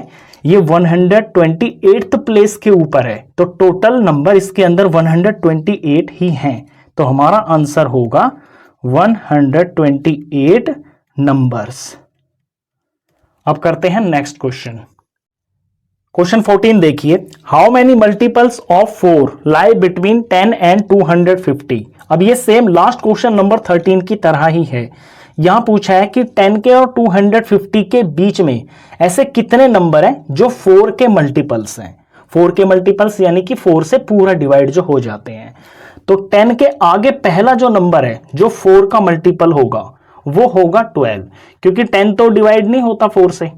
ये 128th प्लेस के ऊपर है, तो टोटल नंबर इसके अंदर 128 ही हैं, तो हमारा आंसर होगा 128 नंबर्स। अब करते हैं नेक्स्ट क्वेश्चन। क्वेश्चन 14 देखिए, how many multiples of 4 lie between 10 and 250। अब ये सेम लास्ट क्वेश्चन नंबर 13 की तरह ही है। यहां पूछा है कि 10 के और 250 के बीच में ऐसे कितने नंबर हैं जो 4 के मल्टीपल्स हैं। 4 के मल्टीपल्स यानी कि 4 से पूरा डिवाइड जो हो जाते हैं। तो 10 के आगे पहला जो नंबर है जो 4 का मल्टीपल होगा वो होगा 12, क्योंकि 10 तो डिवाइड नहीं होता 4 से,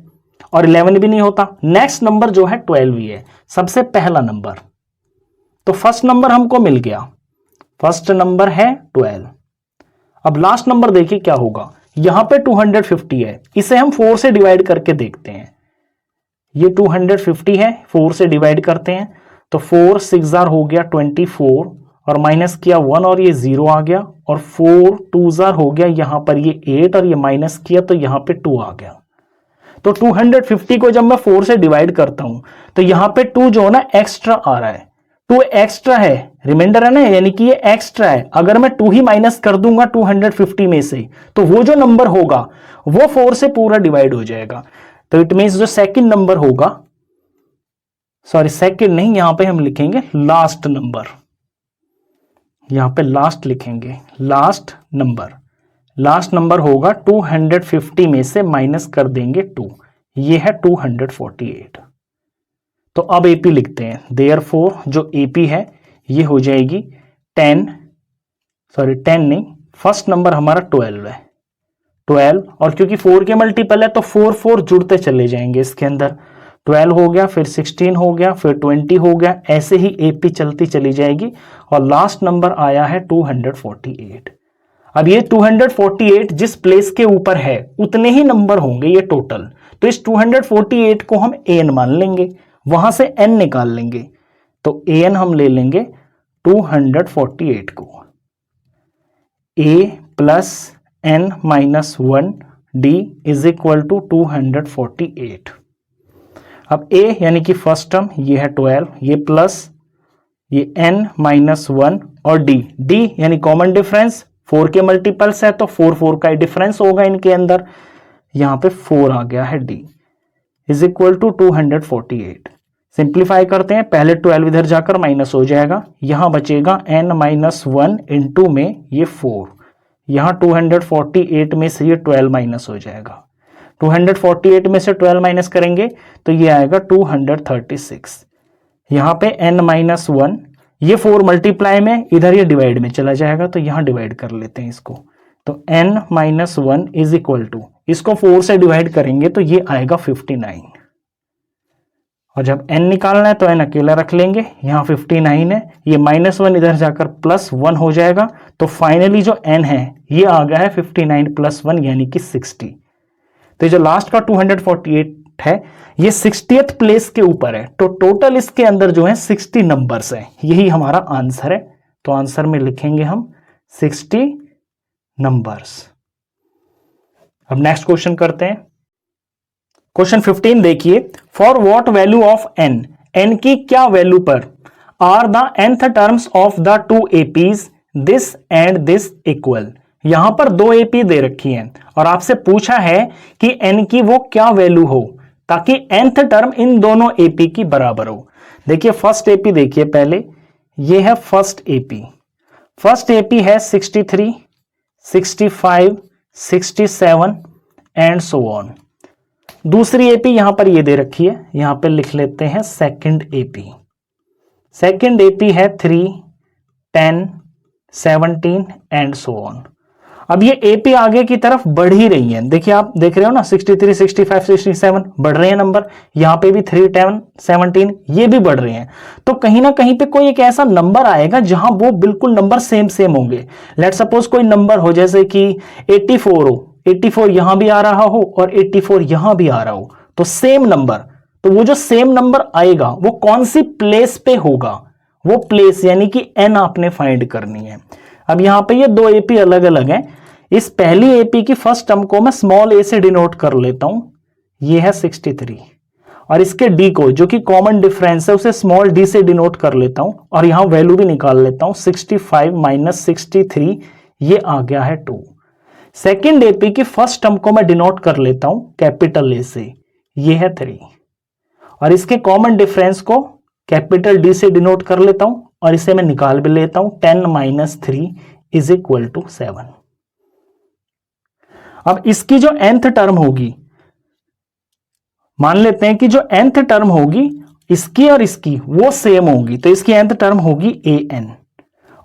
और 11 भी नहीं होता। नेक्स्ट नंबर जो है 12 ही है, सबसे पहला नंबर। तो फर्स्ट नंबर हमको मिल गया, फर्स्ट नंबर है 12। अब लास्ट नंबर देखिए क्या होगा, यहां पे 250 है, इसे हम 4 से डिवाइड करके देखते हैं। ये 250 है, 4 से डिवाइड करते हैं तो 4 6 हो गया 24 और माइनस किया 1 और ये 0 आ गया, और 4 2 हो गया, यहां पर ये 8 और ये माइनस किया तो यहां पे 2 आ गया। तो 250 को जब मैं 4 से डिवाइड करता हूं तो यहां पे 2 जो है ना एक्स्ट्रा आ रहा है, 2 एक्स्ट्रा है, रिमाइंडर है ना, यानी कि ये एक्स्ट्रा है। अगर मैं 2 ही माइनस कर दूंगा 250 में से तो वो जो नंबर होगा वो 4 से पूरा डिवाइड हो जाएगा। तो इट मींस जो सेकंड नंबर होगा, सॉरी सेकंड नहीं, यहां पे हम लिखेंगे लास्ट नंबर, यहां पे लास्ट लिखेंगे, लास्ट नंबर होगा 250 में से माइनस कर देंगे 2, ये है 248। तो अब एपी लिखते हैं, देयरफॉर जो एपी है ये हो जाएगी 10 नहीं, फर्स्ट नंबर हमारा 12 है, 12, और क्योंकि 4 के मल्टीपल है तो 4 4 जुड़ते चले जाएंगे इसके अंदर, 12 हो गया, फिर 16 हो गया, फिर 20 हो गया, ऐसे ही एपी चलती चली जाएगी और लास्ट नंबर आया है 248। अब ये 248 जिस प्लेस के ऊपर है उतने ही नंबर होंगे ये टोटल, तो इस 248 को हम an मान लेंगे, वहां से n निकाल लेंगे, तो an हम ले लेंगे 248 को, a plus n minus 1 d is equal to 248। अब a यानी कि फर्स्ट टर्म ये है 12, ये प्लस ये n माइनस 1 और d यानी कॉमन डिफरेंस, 4 के मल्टीपल्स है तो 4 4 का डिफरेंस होगा इनके अंदर, यहां पे 4 आ गया है, d is equal to 248। Simplify करते हैं, पहले 12 इधर जाकर माइनस हो जाएगा, यहां बचेगा n माइनस 1 इंटू में ये 4, यहां 248 में से ये 12 माइनस हो जाएगा, 248 में से 12 माइनस करेंगे तो ये आएगा 236। यहां पे n माइनस 1, ये 4 मल्टीप्लाई में, इधर ये डिवाइड में चला जाएगा तो यहां डिवाइड कर लेते हैं इसको, तो n minus 1 is equal to, इसको 4 से डिवाइड करेंगे तो ये आएगा 59, और जब n निकालना है तो n अकेला रख लेंगे, यहाँ 59 है, ये माइनस 1 इधर जाकर प्लस 1 हो जाएगा, तो फाइनली जो n है ये आ गया है 59 प्लस 1 यानी कि 60। तो जो लास्ट का 248 है ये 60th प्लेस के ऊपर है, तो टोटल इसके अंदर जो है 60 नंबर्स है, यही हमारा आंसर है। तो आंसर में लिखेंगे हम 60 नंबर्स। अब नेक्स्ट क्वेश्चन करते हैं, क्वेश्चन 15 देखिए, for what value of n की क्या वैल्यू पर are the nth terms of the two APs this and this equal. यहां पर 2 एपी दे रखी हैं और आपसे पूछा है कि n की वो क्या वैल्यू हो ताकि nth टर्म इन दोनों एपी की बराबर हो। देखिए फर्स्ट एपी देखिए पहले, ये है फर्स्ट एपी है 63, 65, 67 एंड सो ऑन। दूसरी एपी यहां पर ये दे रखी है, यहां पे लिख लेते हैं सेकंड एपी है 3, 10, 17 एंड सो ऑन। अब ये एपी आगे की तरफ बढ़ ही रही है, देखिए आप देख रहे हो ना 63, 65, 67 बढ़ रहे हैं नंबर, यहां पे भी 3, 10, 17 ये भी बढ़ रहे हैं। तो कहीं ना कहीं पे कोई एक ऐसा नंबर आएगा जहां वो बिल्कुल नंबर सेम होंगे। लेट सपोज कोई नंबर हो जैसे कि 84 हो, 84 यहां भी आ रहा हो और 84 यहां भी आ रहा हो, तो सेम नंबर, तो वो जो सेम नंबर आएगा वो कौन सी प्लेस पे होगा, वो प्लेस यानी कि n आपने फाइंड करनी है। अब यहां पे ये 2 एपी अलग अलग हैं, इस पहली एपी की फर्स्ट टर्म को मैं स्मॉल a से डिनोट कर लेता हूं, ये है 63, और इसके d को जो कि कॉमन डिफरेंस है उसे स्मॉल d से डिनोट कर लेता हूं और यहां वैल्यू भी निकाल लेता हूं, 65 माइनस 63 ये आ गया है 2। सेकेंड एपी की फर्स्ट टर्म को मैं डिनोट कर लेता हूं कैपिटल A से, ये है 3, और इसके कॉमन डिफरेंस को कैपिटल D से डिनोट कर लेता हूं और इसे मैं निकाल भी लेता हूं, 10 माइनस 3 इज इक्वल टू 7। अब इसकी जो nth टर्म होगी, मान लेते हैं कि जो nth टर्म होगी इसकी और इसकी वो सेम होगी, तो इसकी nth टर्म होगी an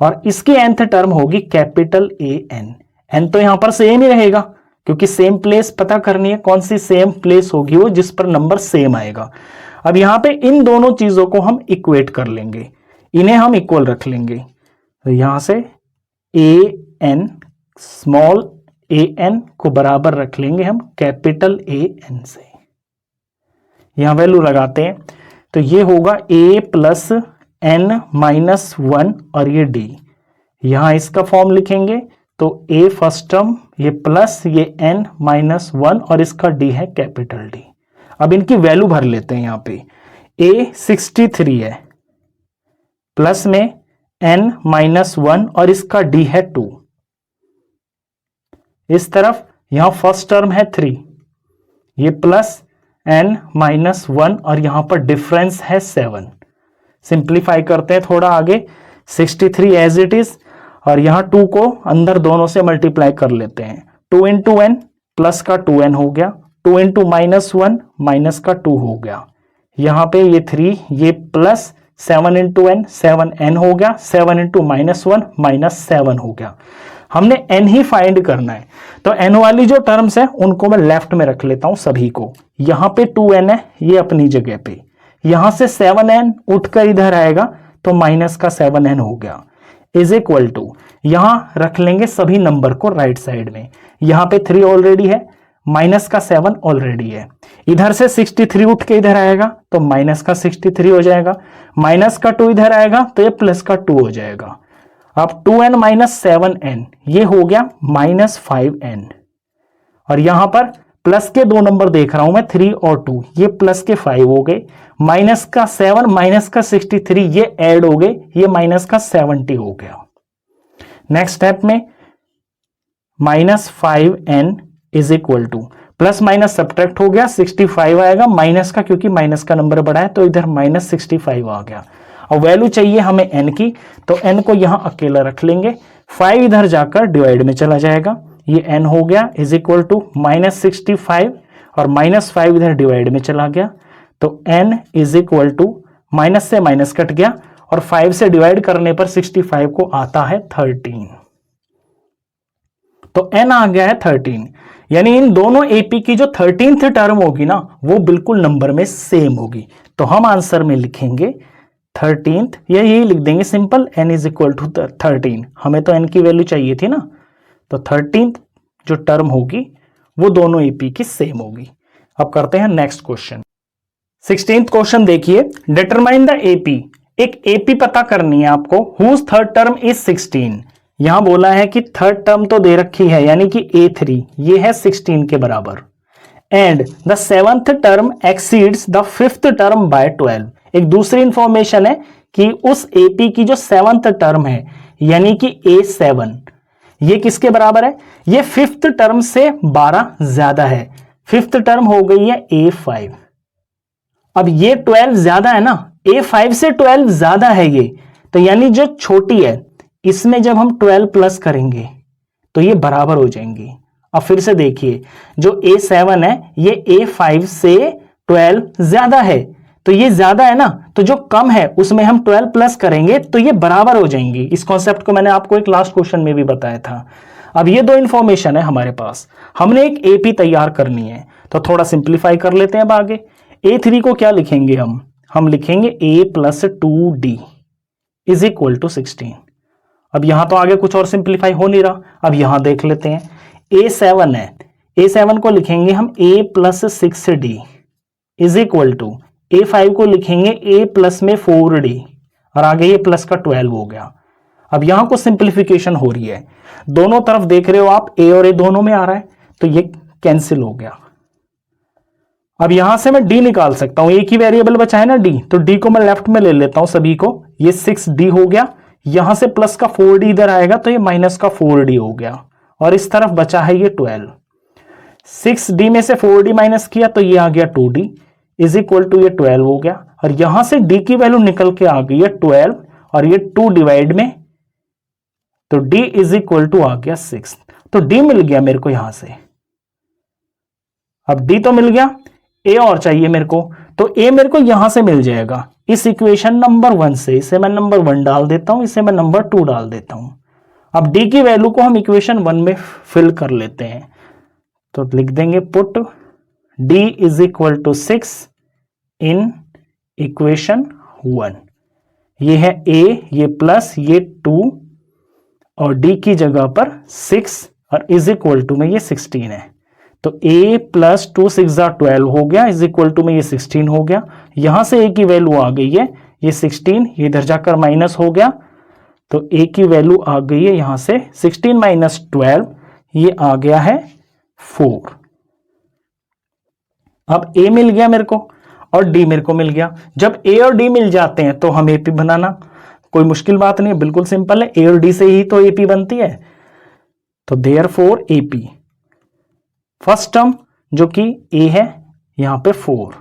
और इसकी nth टर्म होगी कैपिटल AN। n तो यहां पर सेम ही रहेगा, क्योंकि सेम प्लेस पता करनी है, कौन सी सेम प्लेस होगी वो जिस पर नंबर सेम आएगा। अब यहां पे इन दोनों चीजों को हम इक्वेट कर लेंगे, इन्हें हम इक्वल रख लेंगे। तो यहां से A N small A N को बराबर रख लेंगे हम कैपिटल ए एन से। यहां वैल्यू लगाते हैं तो ये होगा ए प्लस एन माइनस वन और ये डी। यहां इसका फॉर्म लिखेंगे तो ए फर्स्ट टर्म, ये प्लस ये एन माइनस वन और इसका डी है कैपिटल डी। अब इनकी वैल्यू भर लेते हैं। यहां पे ए 63 है, प्लस में एन माइनस वन और इसका डी है 2। इस तरफ यहां फर्स्ट टर्म है 3, ये प्लस एन माइनस वन और यहां पर डिफरेंस है 7। सिंप्लीफाई करते हैं थोड़ा आगे, 63 एज इट इज और यहां 2 को अंदर दोनों से मल्टीप्लाई कर लेते हैं। 2 इंटू एन प्लस का 2n हो गया, 2 इंटू माइनस वन माइनस का 2 हो गया। यहां पे ये 3, ये प्लस 7 इंटू एन 7n हो गया, 7 इंटू माइनस वन माइनस 7 हो गया। हमने n ही फाइंड करना है, तो n वाली जो टर्म्स है उनको मैं लेफ्ट में रख लेता हूं सभी को। यहां पे 2n है, ये अपनी जगह पे, यहां से 7n उठकर इधर आएगा तो माइनस का 7n हो गया, इज इक्वल टू यहां रख लेंगे सभी नंबर को राइट साइड में। यहां पे 3 ऑलरेडी है, माइनस का 7 ऑलरेडी है, इधर से 63 उठ के इधर आएगा तो माइनस का 63 हो जाएगा, माइनस का 2 इधर आएगा तो ये प्लस का 2 हो जाएगा। अब 2n माइनस 7n ये हो गया माइनस 5n, और यहां पर प्लस के 2 नंबर देख रहा हूं मैं 3 और 2, ये प्लस के 5 हो गए, माइनस का 7 माइनस का 63 ये ऐड हो गए, ये माइनस का 70 हो गया। नेक्स्ट स्टेप में minus 5n is equal two plus minus subtract हो गया, 65 आएगा माइनस का, क्योंकि माइनस का नंबर बड़ा है तो इधर माइनस 65 आ गया। और वैल्यू चाहिए हमें n की, तो n को यहां अकेला रख लेंगे, 5 इधर जाकर डिवाइड में चला जाएगा, ये n हो गया इज इक्वल टू माइनस 65 और माइनस 5 इधर डिवाइड में चला गया, तो n is equal to minus से माइनस कट गया और 5 से डिवाइड करने पर 65 को आता है 13, तो n आ गया है 13। यानी इन दोनों एपी की जो 13th टर्म होगी ना वो बिल्कुल नंबर में सेम होगी, तो हम आंसर में लिखेंगे 13th, या यही लिख देंगे simple, n is equal to 13। हमें तो n की वैल्यू चाहिए थी ना, तो 13th जो टर्म होगी वो दोनों एपी की सेम होगी। अब करते हैं नेक्स्ट क्वेश्चन। 16th क्वेश्चन देखिए, डिटरमाइन द एपी। एक एपी पता करनी है आपको, हुज थर्ड टर्म इज 16। यहां बोला है कि थर्ड टर्म तो दे रखी है, यानी कि A3 ये है 16 के बराबर, and the 7th term exceeds the 5th term by 12। एक दूसरी इंफॉर्मेशन है कि उस एपी की जो 7th टर्म है यानी कि A7 ये किसके बराबर है, ये 5th टर्म से 12 ज्यादा है। 5th टर्म हो गई है A5। अब ये 12 ज्यादा है ना, A5 से 12 ज्यादा है ये, तो यानी जो छोटी है इसमें जब हम 12 प्लस करेंगे तो ये बराबर हो जाएंगी। अब फिर से देखिए, जो A7 है ये A5 से 12 ज्यादा है, तो ये ज्यादा है ना, तो जो कम है उसमें हम 12 प्लस करेंगे तो ये बराबर हो जाएंगी। इस कॉन्सेप्ट को मैंने आपको एक लास्ट क्वेश्चन में भी बताया था। अब ये दो इंफॉर्मेशन है हमारे पास, हमने एक एपी तैयार करनी है, तो थोड़ा सिंप्लीफाई कर लेते हैं अब आगे। A3 को क्या लिखेंगे हम लिखेंगे A plus 2D is equal to 16। अब यहां तो आगे कुछ और सिंप्लीफाई हो नहीं रहा, अब यहां देख लेते हैं। A7 है, A7 को लिखेंगे हम A plus 6D is equal to A5 को लिखेंगे A प्लस में 4D और आगे ये प्लस का 12 हो गया। अब यहां को सिंप्लीफिकेशन हो रही है, दोनों तरफ देख रहे हो आप, A और A दोनों में आ रहा है, तो ये कैंसिल हो गया। अब यहां से मैं D निकाल सकता हूं, एक ही वेरिएबल बचा है ना D, तो D को मैं लेफ्ट में ले लेता हूं सभी को, ये 6D हो गया, यहां से प्लस का 4D इधर आएगा तो ये माइनस का 4D हो गया, और इस तरफ बचा है ये 12। 6D में से 4D माइनस किया तो ये आ गया 2D इज इक्वल टू ये 12 हो गया, और यहां से D की वैल्यू निकल के आ गई है 12 और ये 2 डिवाइड में, तो D इज इक्वल टू आ गया 6। तो D मिल गया मेरे को यहां से। अब D तो मिल गया, A और चाहिए मेरे को, तो A मेरे को यहां से मिल जाएगा इस इक्वेशन नंबर 1 से। इसे मैं नंबर 1 डाल देता हूं, इसे मैं नंबर 2 डाल देता हूं। अब D की वैल्यू को हम इक्वेशन 1 में फिल कर लेते हैं, तो लिख देंगे put d is equal to 6 in equation 1। ये है a, ये प्लस, ये 2 और d की जगह पर 6 और इज इक्वल टू में ये 16 है। तो a प्लस 2 6 12 हो गया, इज इक्वल टू में ये 16 हो गया। यहां से a की वैल्यू आ गई है ये 16, ये इधर जाकर माइनस हो गया, तो a की वैल्यू आ गई है यहां से 16 माइनस 12, ये आ गया है 4। अब a मिल गया मेरे को और d मेरे को मिल गया। जब a और d मिल जाते हैं तो हम AP बनाना कोई मुश्किल बात नहीं है, बिल्कुल सिंपल है, a और d से ही तो AP बनती है। तो देयरफॉर AP, फर्स्ट टर्म जो कि a है यहां पे 4,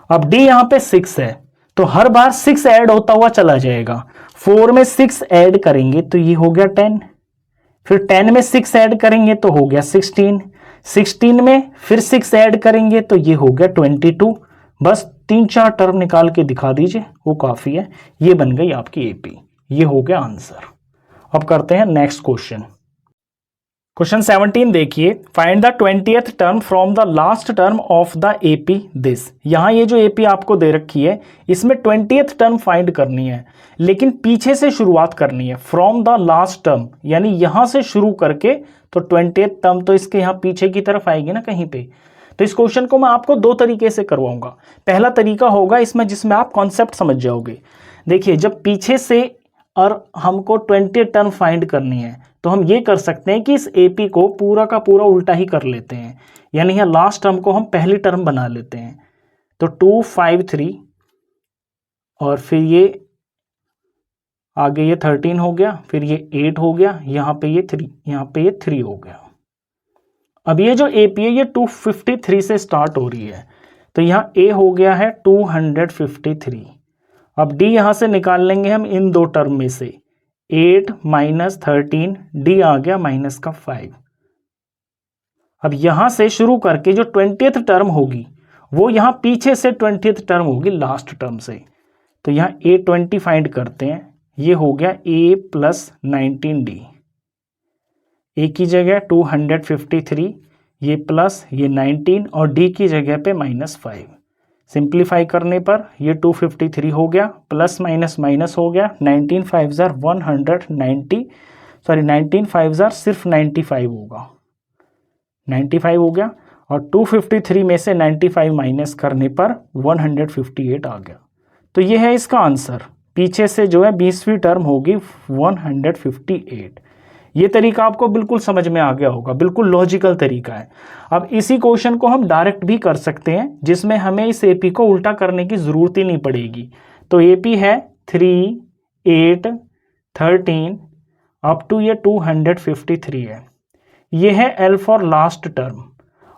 अब d यहां पे 6 है, तो हर बार 6 ऐड होता हुआ चला जाएगा। 4 में 6 ऐड करेंगे तो ये हो गया 10, फिर 10 में 6 ऐड करेंगे तो हो गया 16, 16 में फिर 6 ऐड करेंगे तो ये हो गया 22। बस 3-4 टर्म निकाल के दिखा दीजिए, वो काफी है। ये बन गई आपकी AP, ये हो गया आंसर। अब करते हैं नेक्स्ट क्वेश्चन। क्वेश्चन 17 देखिए, find the 20th term from the last term of the AP this. यहां ये जो AP आपको दे रखी है इसमें 20th टर्म फाइंड करनी है, लेकिन पीछे से शुरुआत करनी है, फ्रॉम द लास्ट टर्म, यानी यहां से शुरू करके, तो 20th टर्म तो इसके यहां पीछे की तरफ आएगी ना कहीं पे। तो इस क्वेश्चन को मैं आपको दो तरीके से करवाऊंगा। पहला तरीका होगा इसमें जिसमें आप कॉन्सेप्ट समझ जाओगे। देखिए, जब पीछे से और हमको 20th टर्म फाइंड करनी है तो हम ये कर सकते हैं कि इस AP को पूरा का पूरा उल्टा ही कर लेते हैं, यानी यहाँ लास्ट टर्म को हम पहली टर्म बना लेते हैं। तो 2 5 3 और फिर ये आगे ये 13 हो गया, फिर ये 8 हो गया, यहाँ पे ये 3, यहाँ पे ये 3 हो गया। अब ये जो AP है ये 253 से स्टार्ट हो रही है, तो यहाँ A हो गया है 253। अब D यहाँ से निकाल लेंगे हम इन दो टर्म में से, 8 माइनस 13, D आ गया माइनस का 5। अब यहां से शुरू करके जो 20th टर्म होगी वो यहां पीछे से 20th टर्म होगी लास्ट टर्म से। तो यहां A20 फाइंड करते हैं, ये हो गया A प्लस 19D। A की जगह 253, ये प्लस ये 19 और D की जगह पे माइनस 5। सिंप्लीफाई करने पर ये 253 हो गया, प्लस माइनस माइनस हो गया, 19 5 जार 190, सॉरी 19 5 जार सिर्फ 95 होगा, 95 हो गया। और 253 में से 95 माइनस करने पर 158 आ गया। तो ये है इसका आंसर, पीछे से जो है 20वीं टर्म होगी 158। ये तरीका आपको बिल्कुल समझ में आ गया होगा, बिल्कुल लॉजिकल तरीका है। अब इसी क्वेश्चन को हम डायरेक्ट भी कर सकते हैं जिसमें हमें इस AP को उल्टा करने की जरूरत ही नहीं पड़ेगी। तो AP है 3 8 13 अप टू ये 253 है, ये है L फॉर लास्ट टर्म,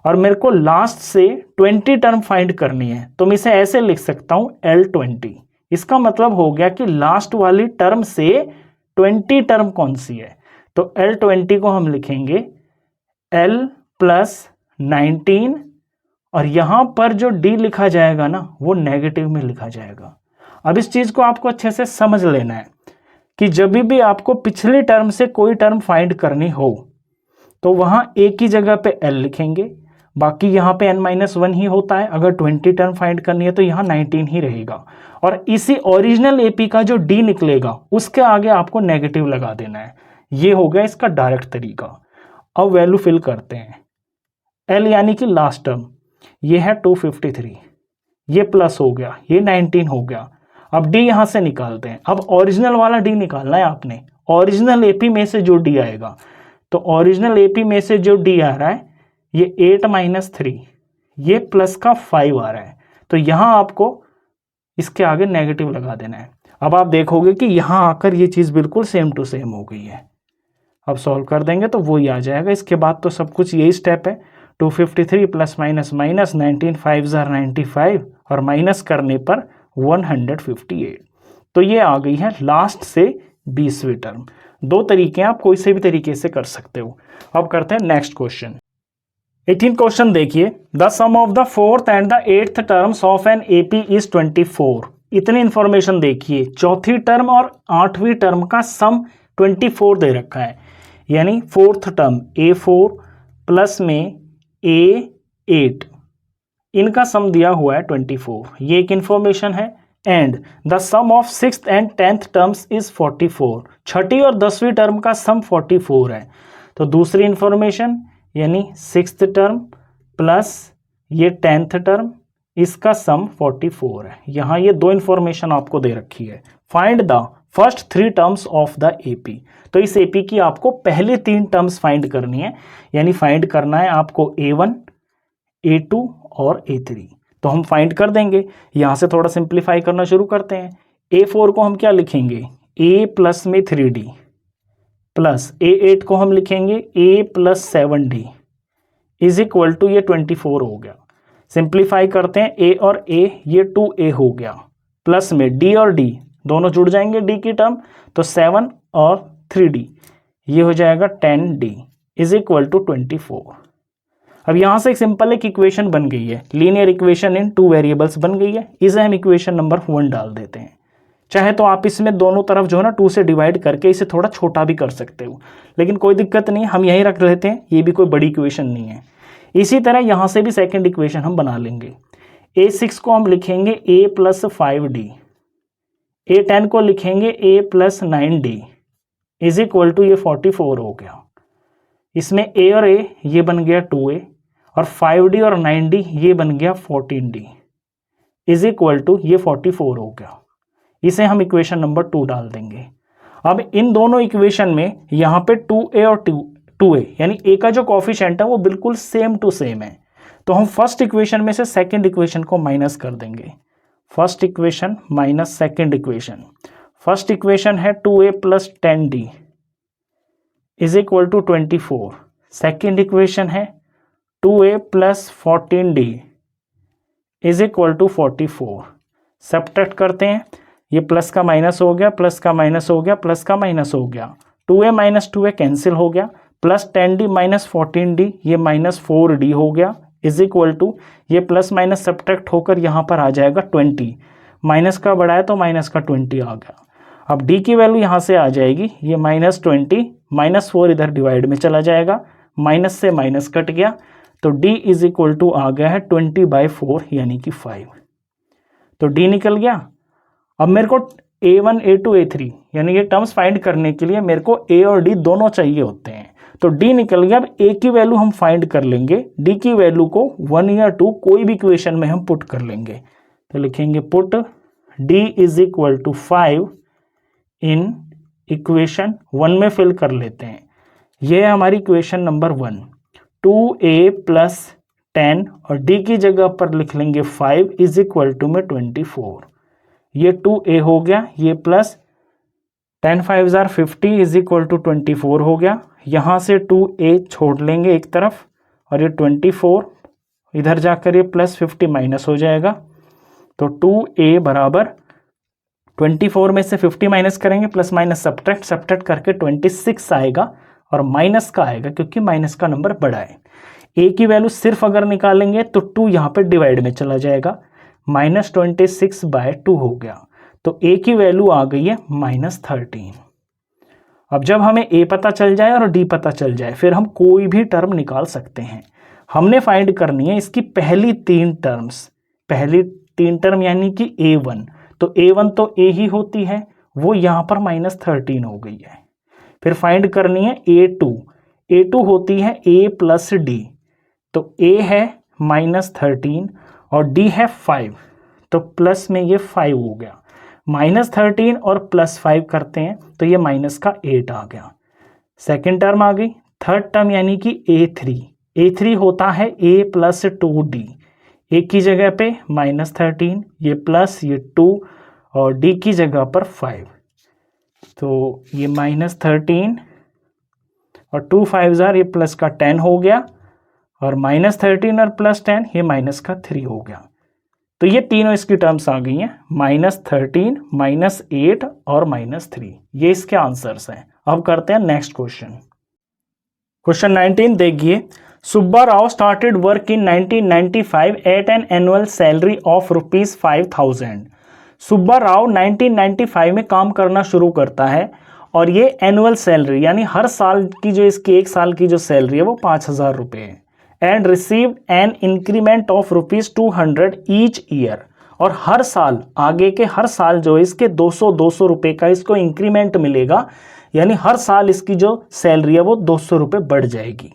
और मेरे को लास्ट से 20 टर्म फाइंड करनी है, तो मैं इसे ऐसे लिख सकता हूं L20। इसका मतलब हो गया कि लास्ट वाली टर्म से 20 टर्म कौन सी है, तो L20 को हम लिखेंगे L प्लस 19, और यहां पर जो D लिखा जाएगा ना वो नेगेटिव में लिखा जाएगा। अब इस चीज को आपको अच्छे से समझ लेना है कि जब भी आपको पिछली टर्म से कोई टर्म फाइंड करनी हो तो वहां A की जगह पे L लिखेंगे, बाकी यहाँ पे n-1 ही होता है। अगर 20 टर्म फाइंड करनी है तो यहाँ 19 ही रहेगा, और इसी ओरिजिनल AP का जो D निकलेगा उसके आगे आपको नेगेटिव लगा देना है। ये हो गया इसका डायरेक्ट तरीका। अब वैल्यू फिल करते हैं। L यानी कि लास्ट टर्म, ये है 253, ये प्लस हो गया, ये 19 हो गया। अब D यहां से निकालते हैं। अब ओरिजिनल वाला D निकालना है आपने, ओरिजिनल AP में से जो D आएगा। तो ओरिजिनल AP में से जो D आ रहा है ये 8 माइनस 3, ये प्लस का 5 आ रहा है, तो यहां आपको इसके आगे नेगेटिव लगा देना है। अब आप देखोगे कि यहां आकर ये चीज बिल्कुल सेम टू सेम हो गई है। अब सॉल्व कर देंगे तो वही आ जाएगा। इसके बाद तो सब कुछ यही स्टेप है, 253 प्लस माइनस माइनस, 19 5 जार 95 और माइनस करने पर 158। तो ये आ गई है लास्ट से 20वीं टर्म। दो तरीके हैं, आप कोई से भी तरीके से कर सकते हो। अब करते हैं नेक्स्ट क्वेश्चन। 18 क्वेश्चन देखिए, the sum of the 4th and the 8th terms of an AP is 24। इतनी इंफॉर्मेशन देखिए, चौथी टर्म और 8वीं टर्म का सम 24 दे रखा है, यानी 4th टर्म A4 प्लस में A8, इनका सम दिया हुआ है 24, ये एक इंफॉर्मेशन है। And the sum of 6th and 10th terms is 44, छठी और 10वीं टर्म का सम 44 है। तो दूसरी इंफॉर्मेशन यानी 6th टर्म प्लस ये 10th टर्म, इसका सम 44 है। यहाँ ये दो इंफॉर्मेशन आपको दे रखी है। Find the first 3 terms of the AP, तो इस AP की आपको पहले 3 टर्म्स फाइंड करनी है, यानी फाइंड करना है आपको A1, A2 और A3। तो हम फाइंड कर देंगे। यहाँ से थोड़ा सिंप्लीफाई करना शुरू करते हैं। A4 को हम क्या लिखेंगे, A प्लस में 3D, प्लस A8 को हम लिखेंगे A plus 7D is equal to ये 24 हो गया। सिंप्लीफाई करते हैं, A और A ये 2A हो गया, प्लस में D और D दोनों जुड़ जाएंगे D की टर्म, तो 7 और 3D ये हो जाएगा 10D इज इक्वल टू 24। अब यहाँ से एक सिंपल एक इक्वेशन बन गई है, लीनियर इक्वेशन इन 2 वेरिएबल्स बन गई है। इसे हम इक्वेशन नंबर 1 डाल देते हैं। चाहे तो आप इसमें दोनों तरफ जो है ना 2 से डिवाइड करके इसे थोड़ा छोटा भी कर सकते हो, लेकिन कोई दिक्कत नहीं, हम यहीं रख लेते हैं, ये भी कोई बड़ी इक्वेशन नहीं है। इसी तरह यहाँ से भी सेकेंड इक्वेशन हम बना लेंगे। A6 को हम लिखेंगे A प्लस 5D, A10 को लिखेंगे A plus 9D is equal to ये 44 हो गया। इसमें A और A ये बन गया 2A, और 5D और 9D ये बन गया 14D इज इक्वल टू ये 44 हो गया। इसे हम इक्वेशन नंबर 2 डाल देंगे। अब इन दोनों इक्वेशन में यहाँ पे 2A और 2A यानी A का जो कोफिशिएंट है वो बिल्कुल सेम टू सेम है, तो हम फर्स्ट इक्वेशन में से सेकंड इक्वेशन को माइनस कर देंगे। First equation minus second equation, first equation है 2A plus 10D is equal to 24, second equation है 2A plus 14D is equal to 44। Subtract करते हैं, ये प्लस का माइनस हो गया, प्लस का माइनस हो गया, प्लस का माइनस हो गया, 2A माइनस 2A कैंसिल हो गया, प्लस 10D माइनस 14D ये माइनस 4D हो गया इज इक्वल टू ये प्लस माइनस सब्ट्रैक्ट होकर यहाँ पर आ जाएगा 20, माइनस का बढ़ा है तो माइनस का 20 आ गया। अब D की वैल्यू यहाँ से आ जाएगी, ये माइनस 20 माइनस 4 इधर डिवाइड में चला जाएगा, माइनस से माइनस कट गया, तो D इज इक्वल टू आ गया है 20/4 यानी कि 5। तो D निकल गया। अब मेरे को A1, A2, A3 यानी ये टर्म्स फाइंड करने के लिए मेरे को A और D दोनों चाहिए होते हैं, तो D निकल गया। अब A की वैल्यू हम फाइंड कर लेंगे, D की वैल्यू को 1 या 2 कोई भी इक्वेशन में हम पुट कर लेंगे। तो लिखेंगे put D is equal to 5 in equation 1 में फिल कर लेते हैं। ये है हमारी इक्वेशन नंबर 1, 2A प्लस 10 और D की जगह पर लिख लेंगे 5 इज इक्वल टू में 24। ये 2A हो गया, ये प्लस 10 5 = 50 इज इक्वल टू 24 हो गया। यहाँ से 2A छोड़ लेंगे एक तरफ, और ये 24 इधर जाकर ये प्लस 50 माइनस हो जाएगा, तो 2A बराबर 24 में से 50 माइनस करेंगे, प्लस माइनस सब्ट्रैक्ट करके 26 आएगा, और माइनस का आएगा क्योंकि माइनस का नंबर बड़ा है। A की वैल्यू सिर्फ अगर निकालेंगे तो 2 यहाँ पे डिवाइड में चला जाएगा, माइनस 26/2 हो गया, तो A की वैल्यू आ गई है माइनस 13। अब जब हमें A पता चल जाए और D पता चल जाए, फिर हम कोई भी टर्म निकाल सकते हैं। हमने फाइंड करनी है इसकी पहली 3 टर्म्स, पहली 3 टर्म यानी कि A1, तो A1 तो A ही होती है, वो यहाँ पर माइनस 13 हो गई है। फिर फाइंड करनी है A2, A2 होती है A प्लस D, तो A है माइनस 13 और D है 5, तो प्लस में ये 5 हो गया, माइनस 13 और प्लस 5 करते हैं तो ये माइनस का 8 आ गया। सेकेंड टर्म आ गई। थर्ड टर्म यानी कि A3, A3 होता है A प्लस 2D, A की जगह पे माइनस 13, ये प्लस ये 2 और D की जगह पर 5, तो ये माइनस 13 और 2 5 ये प्लस का 10 हो गया, और माइनस 13 और प्लस 10 ये माइनस का 3 हो गया। तो ये तीनों इसकी टर्म्स आ गई हैं, माइनस 13, माइनस 8 और माइनस 3, ये इसके आंसर्स हैं। अब करते हैं नेक्स्ट क्वेश्चन। क्वेश्चन 19 देखिए, Subba Rao started work in 1995 at an annual salary of ₹5,000। Subba Rao 1995 में काम करना शुरू करता है और ये एनुअल सैलरी यानी हर साल की जो इसकी 1 साल की जो सैलरी है वो 5,000 रुपये है। And received an increment of ₹200 each year, और हर साल आगे के हर साल जो इसके 200 रुपये का इसको इंक्रीमेंट मिलेगा, यानी हर साल इसकी जो सैलरी है वो 200 रुपये बढ़ जाएगी।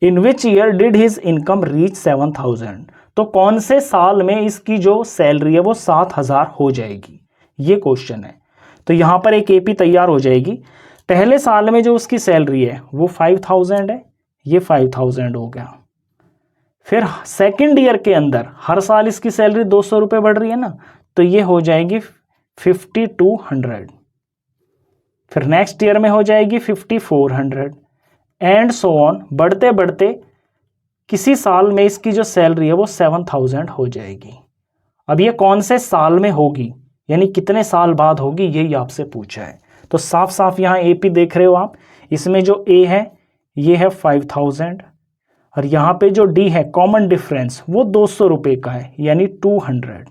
In which year did his income reach 7,000, तो कौन से साल में इसकी जो सैलरी है वो 7,000 हो जाएगी, ये क्वेश्चन है। तो यहाँ पर एक एपी तैयार हो जाएगी। पहले साल में जो उसकी सैलरी है वो 5,000 है, ये 5,000 हो गया। फिर सेकेंड ईयर के अंदर हर साल इसकी सैलरी 200 रुपये बढ़ रही है ना, तो ये हो जाएगी 5,200। फिर नेक्स्ट ईयर में हो जाएगी 5,400 एंड सो ऑन, बढ़ते बढ़ते किसी साल में इसकी जो सैलरी है वो 7,000 हो जाएगी। अब ये कौन से साल में होगी, यानी कितने साल बाद होगी, यही आपसे पूछा है। तो साफ साफ यहाँ एपी देख रहे हो आप, इसमें जो ए है ये है 5,000 और यहाँ पे जो डी है कॉमन डिफरेंस वो 200 रुपये का है, यानी 200।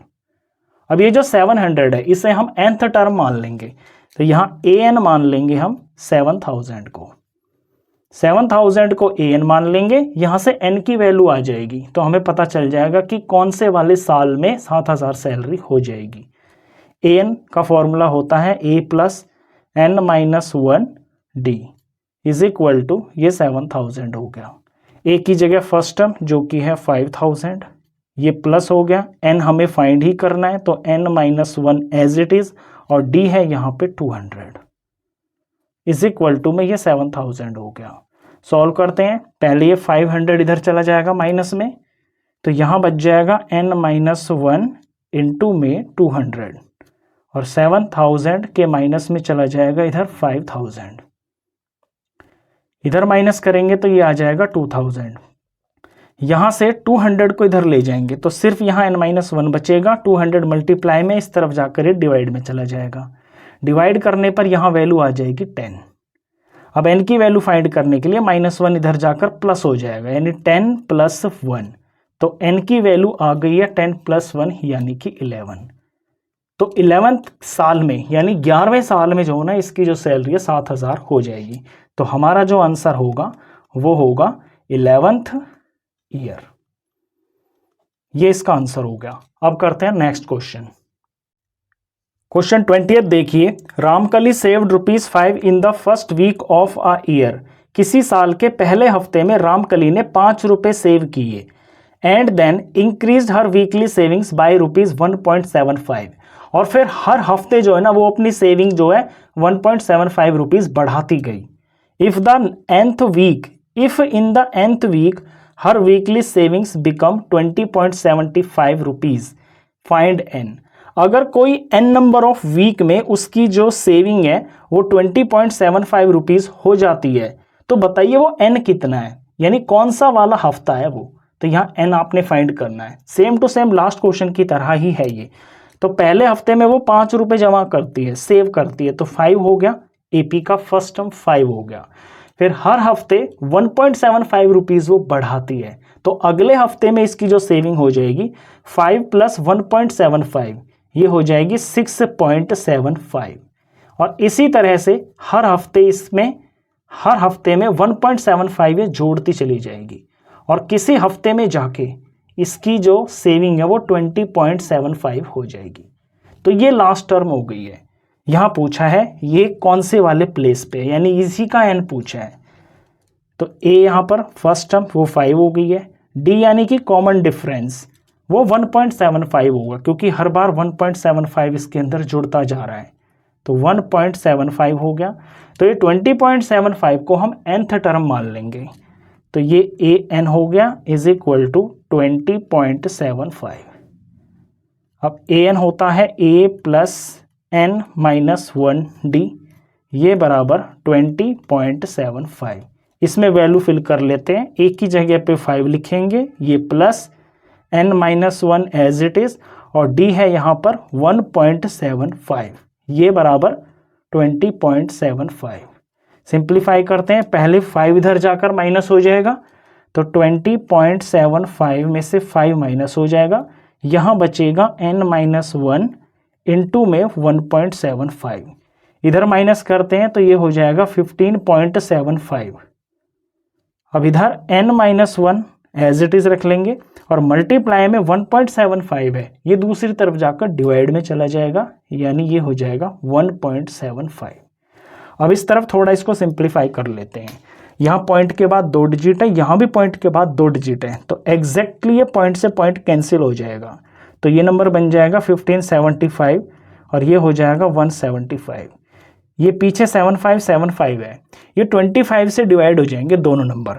अब ये जो 700 है इसे हम nth टर्म मान लेंगे, तो यहाँ an मान लेंगे हम 7,000 को, 7,000 को an मान लेंगे, यहाँ से n की वैल्यू आ जाएगी तो हमें पता चल जाएगा कि कौन से वाले साल में 7,000 सैलरी हो जाएगी। an का फॉर्मूला होता है a plus n-1 d is equal to, ये 7,000 हो गया। a की जगह फर्स्ट टर्म जो कि है 5,000, ये प्लस हो गया, n हमें फाइंड ही करना है तो n-1 एज इट इज, और d है यहाँ पे 200 इज इक्वल टू में ये 7,000 हो गया। सॉल्व करते हैं, पहले ये 500 इधर चला जाएगा माइनस में, तो यहाँ बच जाएगा n-1 इंटू में 200, और 7,000 के माइनस में चला जाएगा इधर 5,000, इधर माइनस करेंगे तो ये आ जाएगा 2,000। यहाँ से 200 को इधर ले जाएंगे तो सिर्फ यहाँ n-1 बचेगा, 200 मल्टीप्लाई में इस तरफ जाकर ये डिवाइड में चला जाएगा, डिवाइड करने पर यहाँ वैल्यू आ जाएगी 10। अब n की वैल्यू फाइंड करने के लिए -1 इधर जाकर प्लस हो जाएगा, यानी 10 + 1, तो n की वैल्यू आ गई है 10 + 1 यानी कि 11। तो 11th साल में यानी 11वें साल में जो है ना इसकी जो सैलरी है 7,000 हो जाएगी। तो हमारा जो आंसर होगा वो होगा 11th ईयर, ये इसका आंसर हो गया। अब करते हैं नेक्स्ट क्वेश्चन। क्वेश्चन 20 देखिए, Ramkali saved ₹5 in the first week of a year, किसी साल के पहले हफ्ते में रामकली ने 5 रुपये सेव किए, and then increased her weekly savings by ₹1.75, और फिर हर हफ्ते जो है ना वो अपनी सेविंग जो है 1.75 रुपीज़ बढ़ाती गई। If in the nth week her weekly savings become 20.75 rupees, find n। अगर कोई n नंबर ऑफ वीक में उसकी जो सेविंग है वो 20.75 रुपीज़ हो जाती है, तो बताइए वो n कितना है, यानी कौन सा वाला हफ्ता है वो। तो यहाँ n आपने फाइंड करना है, same to same last question की तरह ही है ये। तो पहले हफ्ते में वो 5 रुपये जमा करती है, सेव करती है, तो 5 हो गया, एपी का फर्स्ट टर्म 5 हो गया। फिर हर हफ्ते 1.75 रुपीज़ वो बढ़ाती है, तो अगले हफ्ते में इसकी जो सेविंग हो जाएगी 5 + 1.75, ये हो जाएगी 6.75, और इसी तरह से हर हफ्ते में 1.75 ये जोड़ती चली जाएगी, और किसी हफ्ते में जाके इसकी जो सेविंग है वो 20.75 हो जाएगी। तो ये लास्ट टर्म हो गई है। यहाँ पूछा है ये कौन से वाले प्लेस पे, यानी इसी का n पूछा है। तो a यहाँ पर फर्स्ट टर्म वो 5 हो गई है, d यानी कि कॉमन डिफरेंस वो 1.75 होगा, क्योंकि हर बार 1.75 इसके अंदर जुड़ता जा रहा है, तो 1.75 हो गया। तो ये 20.75 को हम nth टर्म मान लेंगे, तो ये an हो गया इज इक्वल टू 20.75। अब an होता है a + n-1 d, ये बराबर 20.75। इसमें वैल्यू फिल कर लेते हैं, a की जगह पे 5 लिखेंगे, ये plus n-1 as it is, और d है यहाँ पर 1.75, ये बराबर 20.75। सिंप्लीफाई करते हैं, पहले 5 इधर जाकर माइनस हो जाएगा, तो 20.75 में से 5 माइनस हो जाएगा, यहाँ बचेगा n-1 इंटू में 1.75, इधर माइनस करते हैं तो ये हो जाएगा 15.75। अब इधर n-1 एज इट इज रख लेंगे और मल्टीप्लाई में 1.75 है, ये दूसरी तरफ जाकर डिवाइड में चला जाएगा, यानी ये हो जाएगा 1.75। अब इस तरफ थोड़ा इसको सिंप्लीफाई कर लेते हैं। यहाँ पॉइंट के बाद 2 डिजिट है, यहाँ भी पॉइंट के बाद 2 डिजिट है, तो एग्जैक्टली ये पॉइंट से पॉइंट कैंसिल हो जाएगा। तो ये नंबर बन जाएगा 1575 और ये हो जाएगा 175। ये पीछे 7575 है, ये 25 से डिवाइड हो जाएंगे दोनों नंबर।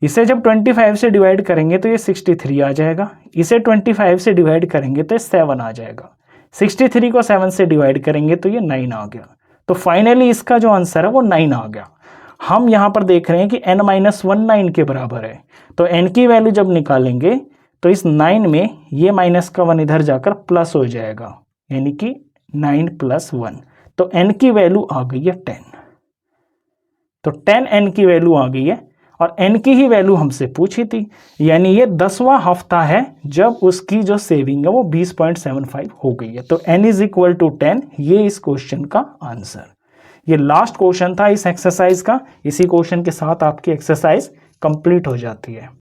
इसे जब 25 से डिवाइड करेंगे तो ये 63 आ जाएगा, इसे 25 से डिवाइड करेंगे तो ये 7 आ जाएगा, 63 को 7 से डिवाइड करेंगे तो ये 9 आ गया। तो फाइनली इसका जो आंसर है वो 9 आ गया। हम यहाँ पर देख रहे हैं कि n-1 9 के बराबर है, तो n की वैल्यू जब निकालेंगे तो इस 9 में ये माइनस का 1 इधर जाकर प्लस हो जाएगा, यानी कि 9 + 1, तो n की वैल्यू आ गई है 10। तो 10 n की वैल्यू आ गई है और n की ही वैल्यू हमसे पूछी थी, यानी ये 10वां हफ्ता है जब उसकी जो सेविंग है वो 20.75 हो गई है। तो n = 10, ये इस क्वेश्चन का आंसर। ये लास्ट क्वेश्चन था इस एक्सरसाइज का। इसी क्वेश्चन के साथ आपकी एक्सरसाइज कंप्लीट हो जाती है।